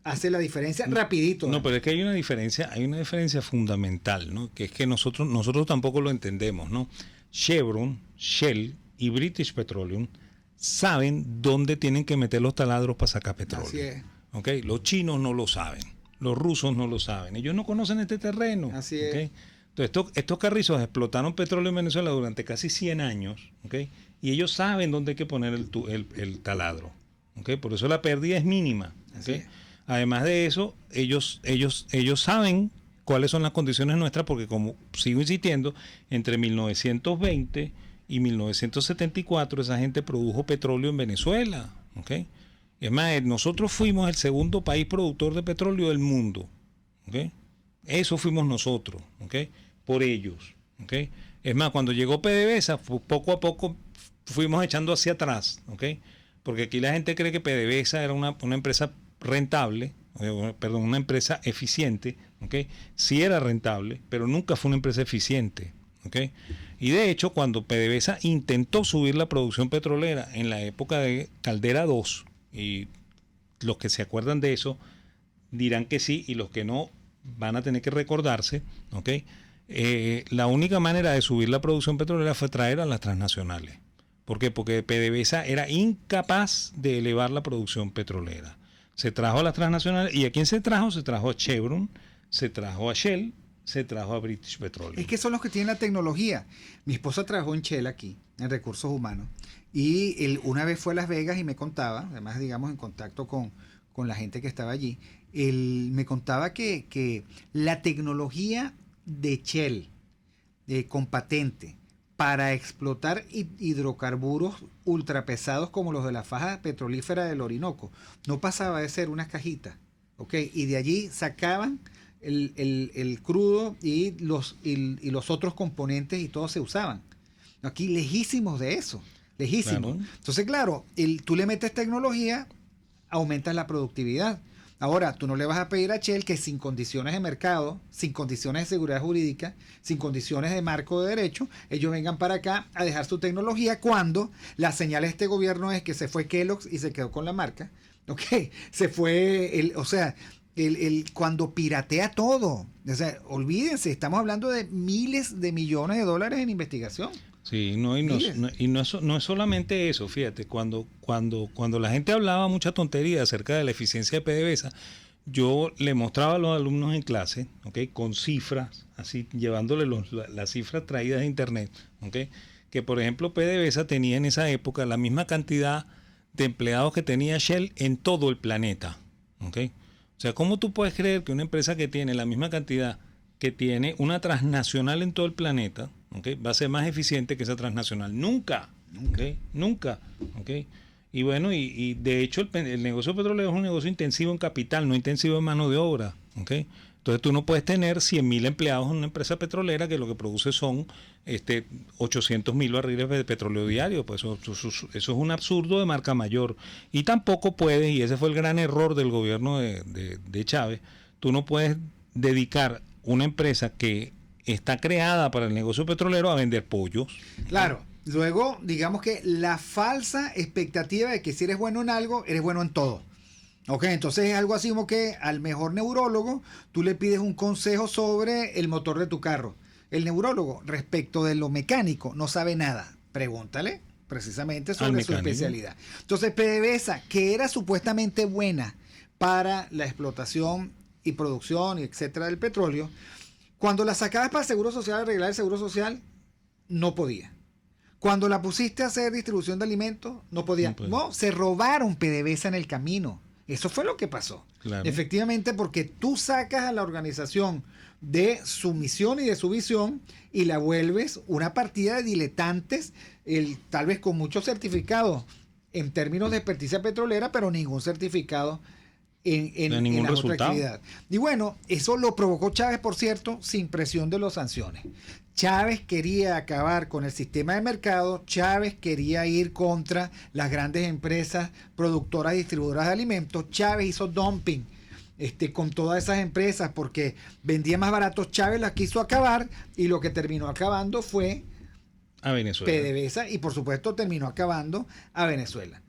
hace la diferencia rapidito. No, pero es que hay una diferencia fundamental, ¿no? Que es que nosotros tampoco lo entendemos, ¿no? Chevron, Shell y British Petroleum saben dónde tienen que meter los taladros para sacar petróleo. Así es. ¿Okay? Los chinos no lo saben, los rusos no lo saben, ellos no conocen este terreno. Así ¿okay? es. Entonces, estos carrizos explotaron petróleo en Venezuela durante casi 100 años, ¿okay? Y ellos saben dónde hay que poner el taladro. ¿Okay? Por eso la pérdida es mínima. ¿Okay? Además de eso, ellos saben cuáles son las condiciones nuestras, porque como sigo insistiendo, entre 1920 y 1974 esa gente produjo petróleo en Venezuela. ¿Okay? Es más, nosotros fuimos el segundo país productor de petróleo del mundo. ¿Okay? Eso fuimos nosotros, ¿okay? Por ellos. ¿Okay? Es más, cuando llegó PDVSA, poco a poco fuimos echando hacia atrás, ¿okay? Porque aquí la gente cree que PDVSA era una empresa rentable, una empresa eficiente, ¿okay? Sí era rentable, pero nunca fue una empresa eficiente, ¿okay? Y de hecho, cuando PDVSA intentó subir la producción petrolera en la época de Caldera 2, y los que se acuerdan de eso dirán que sí, y los que no van a tener que recordarse, ¿okay? La única manera de subir la producción petrolera fue traer a las transnacionales. ¿Por qué? Porque PDVSA era incapaz de elevar la producción petrolera. Se trajo a las transnacionales. ¿Y a quién se trajo? Se trajo a Chevron, se trajo a Shell, se trajo a British Petroleum. Es que son los que tienen la tecnología. Mi esposa trabajó en Shell aquí, en Recursos Humanos. Y una vez fue a Las Vegas y me contaba, además digamos en contacto con la gente que estaba allí, me contaba que la tecnología de Shell, con patente, para explotar hidrocarburos ultrapesados como los de la faja petrolífera del Orinoco, no pasaba de ser unas cajitas, ¿ok? Y de allí sacaban el crudo y los otros componentes y todos se usaban. Aquí lejísimos de eso, lejísimos. Claro. Entonces, claro, tú le metes tecnología, aumentas la productividad. Ahora, tú no le vas a pedir a Shell que sin condiciones de mercado, sin condiciones de seguridad jurídica, sin condiciones de marco de derecho, ellos vengan para acá a dejar su tecnología cuando la señal de este gobierno es que se fue Kellogg's y se quedó con la marca. ¿Ok? Se fue, cuando piratea todo. O sea, olvídense, estamos hablando de miles de millones de dólares en investigación. Sí, no es solamente eso, fíjate, cuando la gente hablaba mucha tontería acerca de la eficiencia de PDVSA, yo le mostraba a los alumnos en clase, ¿okay? Con cifras, así llevándole las cifras traídas de internet, ¿okay? Que por ejemplo PDVSA tenía en esa época la misma cantidad de empleados que tenía Shell en todo el planeta, ¿okay? O sea, ¿cómo tú puedes creer que una empresa que tiene la misma cantidad que tiene una transnacional en todo el planeta, ¿okay? Va a ser más eficiente que esa transnacional? Nunca. ¿Okay? Nunca. ¿Okay? Y bueno, y de hecho el negocio petrolero es un negocio intensivo en capital, no intensivo en mano de obra. ¿Okay? Entonces tú no puedes tener 100.000 empleados en una empresa petrolera que lo que produce son 800.000 barriles de petróleo diario. Pues eso es un absurdo de marca mayor. Y tampoco puedes, y ese fue el gran error del gobierno de Chávez, tú no puedes dedicar una empresa que está creada para el negocio petrolero a vender pollos. Claro. Luego, digamos que la falsa expectativa de que si eres bueno en algo, eres bueno en todo. Ok, entonces es algo así como que al mejor neurólogo tú le pides un consejo sobre el motor de tu carro. El neurólogo, respecto de lo mecánico, no sabe nada. Pregúntale precisamente sobre su especialidad. Entonces PDVSA, que era supuestamente buena para la explotación y producción y etcétera del petróleo, cuando la sacabas para el Seguro Social, arreglar el Seguro Social, no podía. Cuando la pusiste a hacer distribución de alimentos, no podía. No, se robaron PDVSA en el camino. Eso fue lo que pasó. Claro. Efectivamente, porque tú sacas a la organización de su misión y de su visión y la vuelves una partida de diletantes, tal vez con muchos certificados en términos de experticia petrolera, pero ningún certificado en ningún la otra resultado. actividad. Y bueno, eso lo provocó Chávez, por cierto, sin presión de las sanciones. Chávez quería acabar con el sistema de mercado, Chávez quería ir contra las grandes empresas productoras y distribuidoras de alimentos, Chávez hizo dumping con todas esas empresas porque vendía más barato, Chávez las quiso acabar y lo que terminó acabando fue A Venezuela. PDVSA y por supuesto terminó acabando a Venezuela.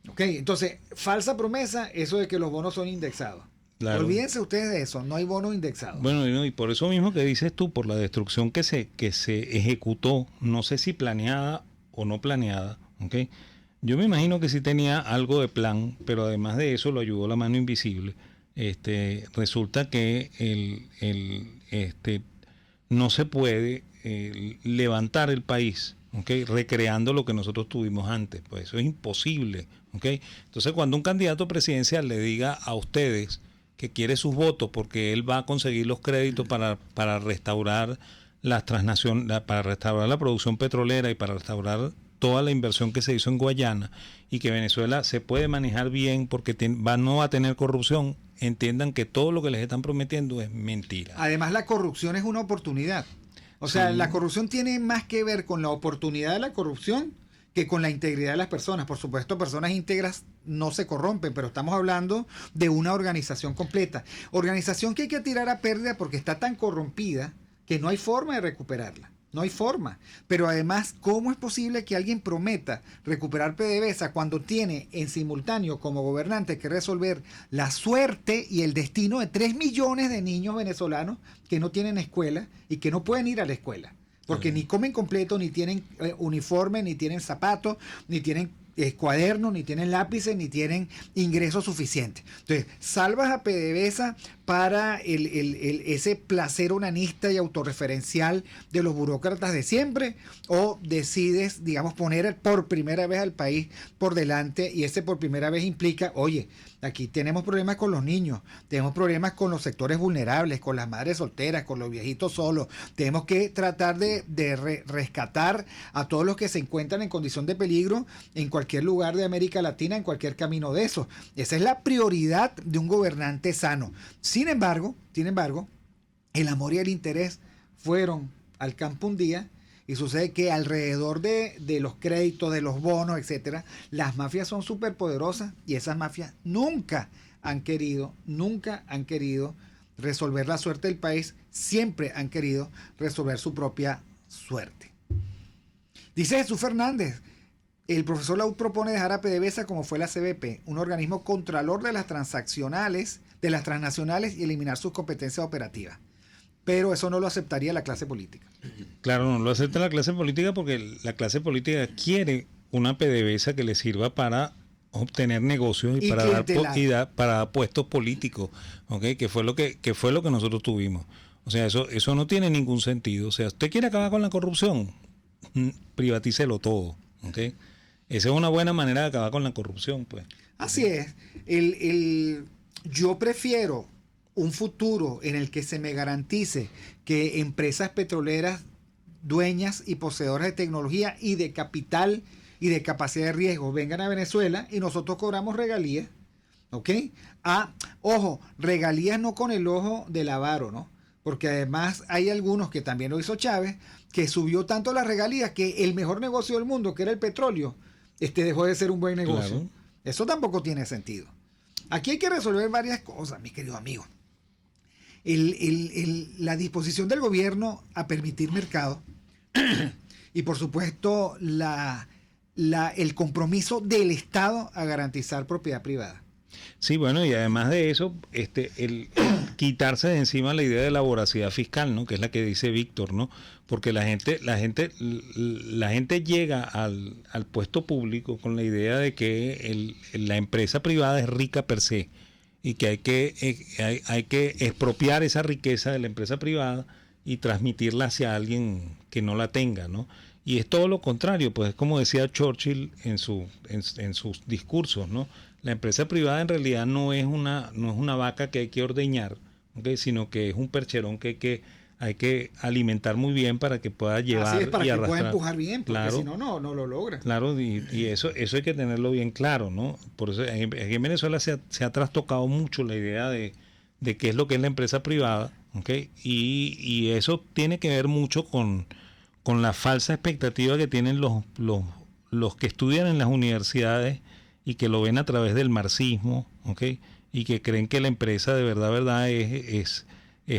Ok, entonces, falsa promesa, eso de que los bonos son indexados. Claro. Olvídense ustedes de eso, no hay bonos indexados. Bueno, y por eso mismo que dices tú, por la destrucción que se ejecutó, no sé si planeada o no planeada, ¿ok? Yo me imagino que sí tenía algo de plan, pero además de eso lo ayudó la mano invisible. Resulta que no se puede levantar el país, ¿ok? Recreando lo que nosotros tuvimos antes, pues eso es imposible, ¿ok? Entonces, cuando un candidato presidencial le diga a ustedes que quiere sus votos porque él va a conseguir los créditos para restaurar para restaurar la producción petrolera y para restaurar toda la inversión que se hizo en Guayana y que Venezuela se puede manejar bien porque no va a tener corrupción, entiendan que todo lo que les están prometiendo es mentira. Además, la corrupción es una oportunidad. O sea, Sí. la corrupción tiene más que ver con la oportunidad de la corrupción que con la integridad de las personas. Por supuesto, personas íntegras no se corrompen, pero estamos hablando de una organización completa. Organización que hay que tirar a pérdida porque está tan corrompida que no hay forma de recuperarla. No hay forma. Pero además, ¿cómo es posible que alguien prometa recuperar PDVSA cuando tiene en simultáneo como gobernante que resolver la suerte y el destino de 3 millones de niños venezolanos que no tienen escuela y que no pueden ir a la escuela? Porque ni comen completo, ni tienen uniforme, ni tienen zapatos, ni tienen cuadernos, ni tienen lápices, ni tienen ingresos suficientes. Entonces, salvas a PDVSA para ese placer onanista y autorreferencial de los burócratas de siempre, o decides, digamos, poner por primera vez al país por delante, y ese por primera vez implica, oye, aquí tenemos problemas con los niños, tenemos problemas con los sectores vulnerables, con las madres solteras, con los viejitos solos, tenemos que tratar de rescatar a todos los que se encuentran en condición de peligro en cualquier lugar de América Latina, en cualquier camino de esos. Esa es la prioridad de un gobernante sano. Sin embargo, el amor y el interés fueron al campo un día y sucede que alrededor de los créditos, de los bonos, etcétera, las mafias son súper poderosas y esas mafias nunca han querido resolver la suerte del país, siempre han querido resolver su propia suerte. Dice Jesús Fernández, el profesor Laud propone dejar a PDVSA como fue la CBP, un organismo contralor de las transnacionales y eliminar sus competencias operativas. Pero eso no lo aceptaría la clase política. Claro, no lo acepta la clase política porque la clase política quiere una PDVSA que le sirva para obtener negocios y para dar puestos políticos, ¿okay? que fue lo que nosotros tuvimos. O sea, eso no tiene ningún sentido. O sea, usted quiere acabar con la corrupción, privatícelo todo, ¿okay? Esa es una buena manera de acabar con la corrupción, pues. Así es. Yo prefiero un futuro en el que se me garantice que empresas petroleras dueñas y poseedoras de tecnología y de capital y de capacidad de riesgo vengan a Venezuela y nosotros cobramos regalías, ¿ok? Ojo, regalías no con el ojo del avaro, ¿no? Porque además hay algunos, que también lo hizo Chávez, que subió tanto las regalías que el mejor negocio del mundo, que era el petróleo, dejó de ser un buen negocio. Claro. Eso tampoco tiene sentido. Aquí hay que resolver varias cosas, mi querido amigo. La disposición del gobierno a permitir mercado y por supuesto el compromiso del Estado a garantizar propiedad privada. Sí, bueno, y además de eso, el quitarse de encima la idea de la voracidad fiscal, ¿no? Que es la que dice Víctor, ¿no? Porque la gente llega al puesto público con la idea de que la empresa privada es rica per se y que hay que expropiar esa riqueza de la empresa privada y transmitirla hacia alguien que no la tenga, ¿no? Y es todo lo contrario, pues es como decía Churchill en sus discursos, ¿no? La empresa privada en realidad no es una vaca que hay que ordeñar, ¿okay? Sino que es un percherón que hay que alimentar muy bien para que pueda llevar Así es, para y que arrastrar. pueda empujar bien, porque Claro. si no, no lo logra. Claro, y eso hay que tenerlo bien claro, ¿no? Por eso aquí en Venezuela se ha trastocado mucho la idea de qué es lo que es la empresa privada, ¿ok? Y eso tiene que ver mucho con la falsa expectativa que tienen los que estudian en las universidades y que lo ven a través del marxismo, ¿ok? Y que creen que la empresa de verdad es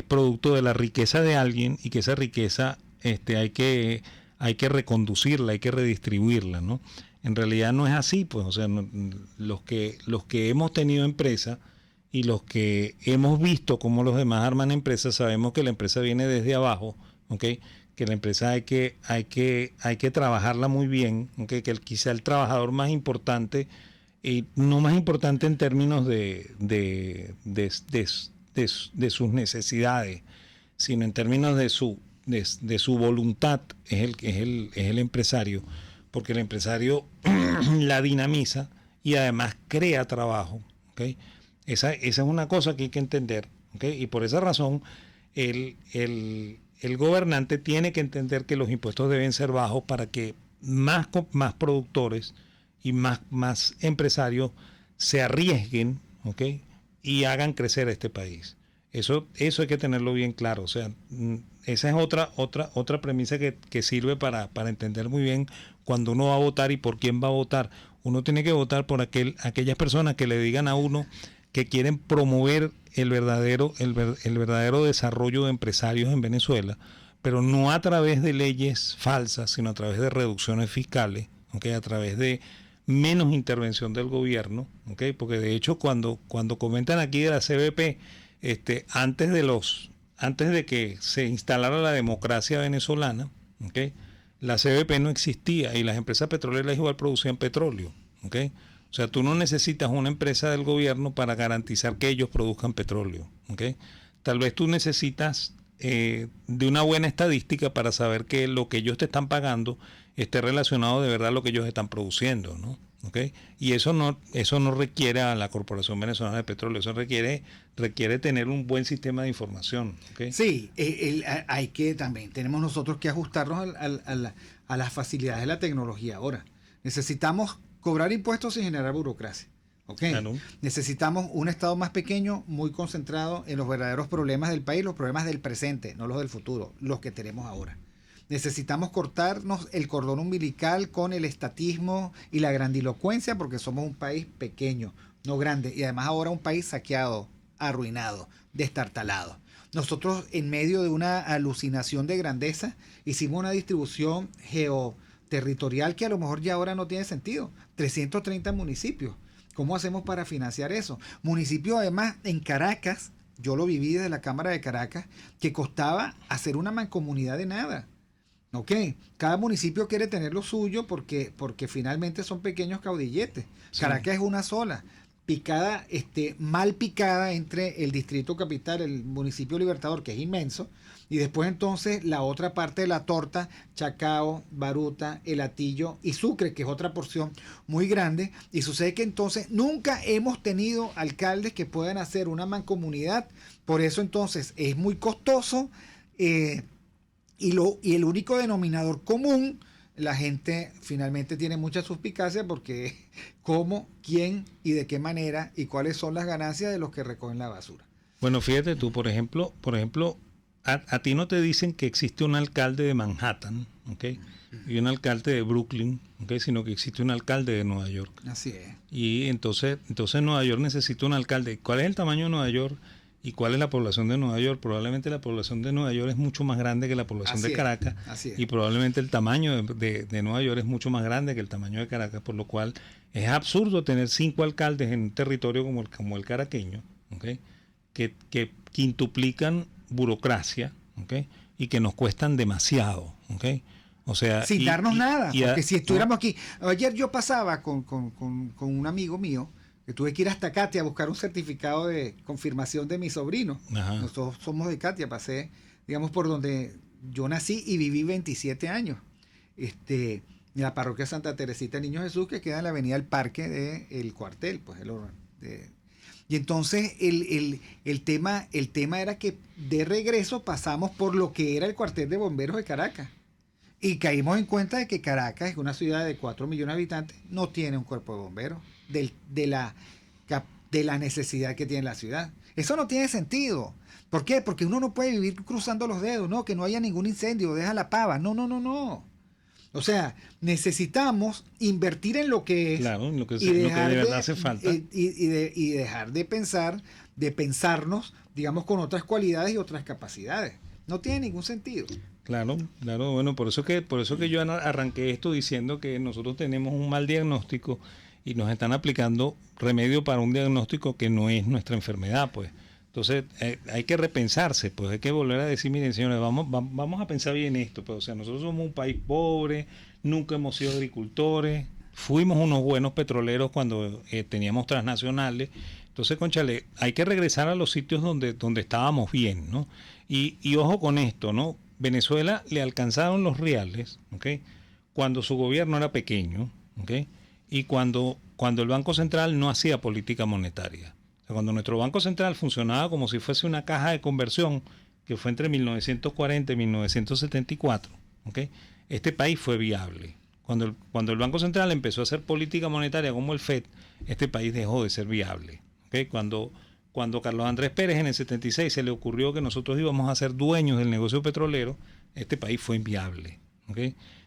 producto de la riqueza de alguien y que esa riqueza hay que reconducirla, hay que redistribuirla, ¿no? En realidad no es así, pues, o sea, los que hemos tenido empresa y los que hemos visto cómo los demás arman empresas, sabemos que la empresa viene desde abajo, ¿ok? Que la empresa hay que trabajarla muy bien, ¿ok? Que quizá el trabajador más importante, y no más importante en términos de sus necesidades, sino en términos de su voluntad, es el empresario, porque el empresario la dinamiza y además crea trabajo, ¿okay? Esa es una cosa que hay que entender, ¿okay? Y por esa razón el gobernante tiene que entender que los impuestos deben ser bajos para que más productores y más empresarios se arriesguen, ¿okay? Y hagan crecer a este país. Eso hay que tenerlo bien claro. O sea, esa es otra premisa que sirve para entender muy bien cuando uno va a votar y por quién va a votar. Uno tiene que votar por aquellas personas que le digan a uno que quieren promover el verdadero desarrollo de empresarios en Venezuela, pero no a través de leyes falsas, sino a través de reducciones fiscales, ¿okay? A través de menos intervención del gobierno, ¿okay? Porque de hecho cuando comentan aquí de la CBP, antes de que se instalara la democracia venezolana, ¿okay? La CBP no existía y las empresas petroleras igual producían petróleo, ¿okay? O sea, tú no necesitas una empresa del gobierno para garantizar que ellos produzcan petróleo, ¿okay? Tal vez tú necesitas de una buena estadística para saber que lo que ellos te están pagando esté relacionado de verdad a lo que ellos están produciendo, ¿no? ¿Okay? Y eso no requiere a la Corporación Venezolana de Petróleo, eso requiere tener un buen sistema de información, ¿okay? Sí, hay que también, tenemos nosotros que ajustarnos a las facilidades de la tecnología ahora. Necesitamos cobrar impuestos sin generar burocracia. ¿Okay? Claro. Necesitamos un Estado más pequeño, muy concentrado en los verdaderos problemas del país, los problemas del presente, no los del futuro, los que tenemos ahora. Necesitamos cortarnos el cordón umbilical con el estatismo y la grandilocuencia porque somos un país pequeño, no grande, y además ahora un país saqueado, arruinado, destartalado. Nosotros, en medio de una alucinación de grandeza, hicimos una distribución geoterritorial que a lo mejor ya ahora no tiene sentido. 330 municipios. ¿Cómo hacemos para financiar eso? Municipios además en Caracas, yo lo viví desde la Cámara de Caracas, que costaba hacer una mancomunidad de nada. ¿Ok? Cada municipio quiere tener lo suyo porque finalmente son pequeños caudilletes. Sí. Caracas es una sola. Picada, mal picada entre el Distrito Capital, el municipio Libertador, que es inmenso, y después entonces la otra parte de la torta, Chacao, Baruta, El Hatillo y Sucre, que es otra porción muy grande, y sucede que entonces nunca hemos tenido alcaldes que puedan hacer una mancomunidad, por eso entonces es muy costoso, y el único denominador común, la gente finalmente tiene mucha suspicacia porque cómo, quién y de qué manera y cuáles son las ganancias de los que recogen la basura. Bueno, fíjate tú, por ejemplo, a ti no te dicen que existe un alcalde de Manhattan, ¿okay? Y un alcalde de Brooklyn, ¿okay? Sino que existe un alcalde de Nueva York. Así es. Y entonces Nueva York necesita un alcalde. ¿Cuál es el tamaño de Nueva York? ¿Y cuál es la población de Nueva York? Probablemente la población de Nueva York es mucho más grande que la población de Caracas. Así es. Y probablemente el tamaño de Nueva York es mucho más grande que el tamaño de Caracas, por lo cual es absurdo tener 5 alcaldes en un territorio como el caraqueño, ¿okay? que quintuplican burocracia, ¿okay? Y que nos cuestan demasiado, ¿okay? O sea, sin darnos nada, porque si estuviéramos aquí... Ayer yo pasaba con un amigo mío, que tuve que ir hasta Katia a buscar un certificado de confirmación de mi sobrino. Ajá. Nosotros somos de Katia, pasé, digamos, por donde yo nací y viví 27 años. la parroquia Santa Teresita Niño Jesús, que queda en la avenida del Parque del cuartel, pues y entonces el tema era que de regreso pasamos por lo que era el cuartel de bomberos de Caracas. Y caímos en cuenta de que Caracas es una ciudad de 4 millones de habitantes, no tiene un cuerpo de bomberos, de la necesidad que tiene la ciudad. Eso no tiene sentido. ¿Por qué? Porque uno no puede vivir cruzando los dedos, ¿no? Que no haya ningún incendio, deja la pava. No. O sea, necesitamos invertir en lo que es. Claro, en lo que de verdad hace falta. Y dejar de pensarnos, digamos, con otras cualidades y otras capacidades. No tiene ningún sentido. Claro, bueno, por eso que yo arranqué esto diciendo que nosotros tenemos un mal diagnóstico y nos están aplicando remedio para un diagnóstico que no es nuestra enfermedad, pues. Entonces hay que repensarse, pues hay que volver a decir, miren señores, vamos a pensar bien esto, pues, o sea, nosotros somos un país pobre, nunca hemos sido agricultores, fuimos unos buenos petroleros cuando teníamos transnacionales, entonces, cónchale, hay que regresar a los sitios donde estábamos bien, ¿no? Y ojo con esto, ¿no? Venezuela le alcanzaron los reales, ¿ok? Cuando su gobierno era pequeño, ¿ok? Y cuando el Banco Central no hacía política monetaria. O sea, cuando nuestro Banco Central funcionaba como si fuese una caja de conversión, que fue entre 1940 y 1974, ¿ok? Este país fue viable. Cuando el Banco Central empezó a hacer política monetaria como el FED, este país dejó de ser viable, ¿ok? Cuando Carlos Andrés Pérez en el 76 se le ocurrió que nosotros íbamos a ser dueños del negocio petrolero, este país fue inviable, ¿ok?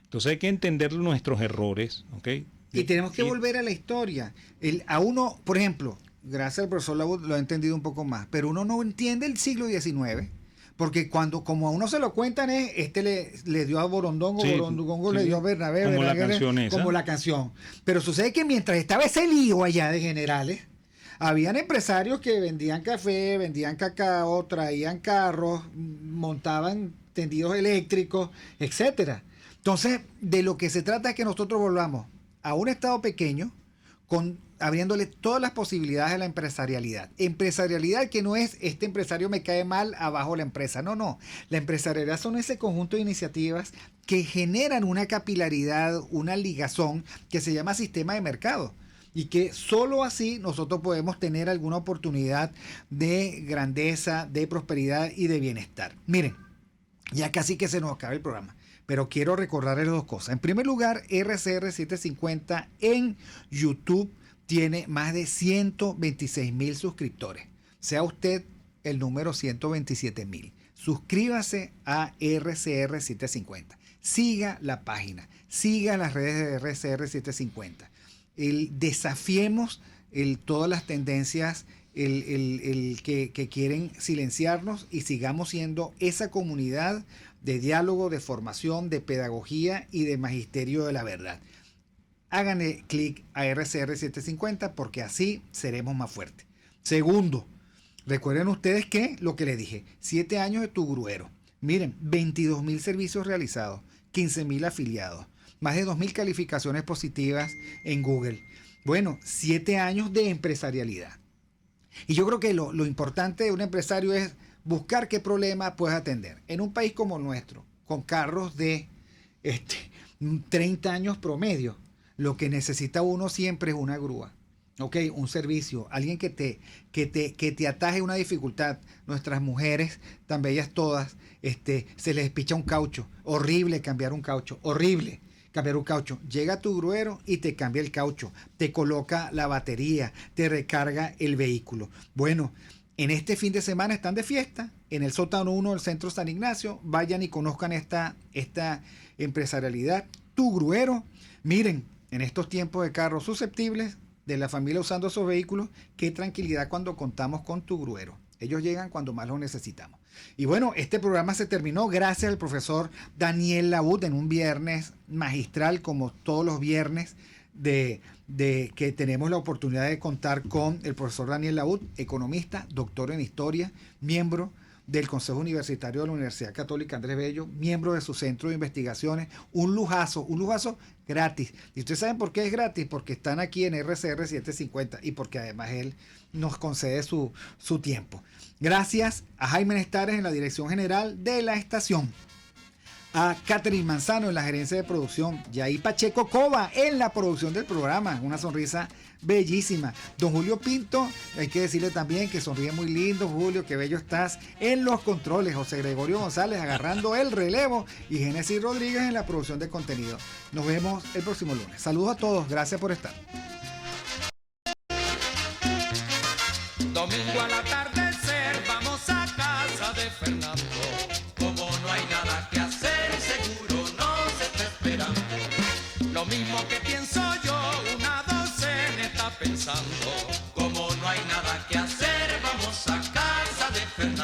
Entonces hay que entender nuestros errores, ¿ok? Y tenemos que volver a la historia. A uno, por ejemplo, gracias al profesor Labud lo ha entendido un poco más, pero uno no entiende el siglo XIX, porque como a uno se lo cuentan le dio a Borondongo, sí, Borondongo le dio a Bernabé, como Bernabé, la canción esa. Como la canción. Pero sucede que mientras estaba ese lío allá de generales, habían empresarios que vendían café, vendían cacao, traían carros, montaban tendidos eléctricos, etcétera. Entonces, de lo que se trata es que nosotros volvamos a un estado pequeño, abriéndole todas las posibilidades a la empresarialidad. Empresarialidad que no es este empresario me cae mal, abajo la empresa. No. La empresarialidad son ese conjunto de iniciativas que generan una capilaridad, una ligazón que se llama sistema de mercado. Y que solo así nosotros podemos tener alguna oportunidad de grandeza, de prosperidad y de bienestar. Miren, ya casi que se nos acaba el programa, pero quiero recordarles dos cosas. En primer lugar, RCR 750 en YouTube tiene más de 126,000 suscriptores. Sea usted el número 127,000. Suscríbase a RCR 750. Siga la página, siga las redes de RCR 750. Desafiemos todas las tendencias que quieren silenciarnos y sigamos siendo esa comunidad de diálogo, de formación, de pedagogía y de magisterio de la verdad. Háganle clic a RCR 750 porque así seremos más fuertes. Segundo, recuerden ustedes que lo que les dije, 7 años de Tu Gruero. Miren, 22,000 servicios realizados, 15,000 afiliados, más de 2,000 calificaciones positivas en Google. Bueno, 7 años de empresarialidad. Y yo creo que lo importante de un empresario es buscar qué problema puedes atender. En un país como el nuestro, con carros de 30 años promedio, lo que necesita uno siempre es una grúa. ¿Ok? Un servicio, alguien que te ataje una dificultad. Nuestras mujeres, tan bellas todas, se les despicha un caucho. Horrible cambiar un caucho, horrible cambiar un caucho. Llega Tu Gruero y te cambia el caucho, te coloca la batería, te recarga el vehículo. Bueno, en este fin de semana están de fiesta en el sótano 1 del Centro San Ignacio. Vayan y conozcan esta empresarialidad. Tu Gruero, miren, en estos tiempos de carros susceptibles de la familia usando esos vehículos, qué tranquilidad cuando contamos con Tu Gruero. Ellos llegan cuando más los necesitamos. Y bueno, este programa se terminó gracias al profesor Daniel Labud en un viernes magistral, como todos los viernes de que tenemos la oportunidad de contar con el profesor Daniel Labud, economista, doctor en historia, miembro del Consejo Universitario de la Universidad Católica Andrés Bello, miembro de su centro de investigaciones, un lujazo gratis. Y ustedes saben por qué es gratis, porque están aquí en RCR 750 y porque además él nos concede su tiempo. Gracias a Jaime Nestares en la dirección general de la estación. a Catherine Manzano en la gerencia de producción, Yair Pacheco Cova en la producción del programa, una sonrisa bellísima. Don Julio Pinto, hay que decirle también que sonríe muy lindo, Julio, que bello estás en los controles. José Gregorio González agarrando el relevo y Génesis Rodríguez en la producción de contenido. Nos vemos el próximo lunes. Saludos a todos, gracias por estar. Domingo al atardecer vamos a casa de Fernando.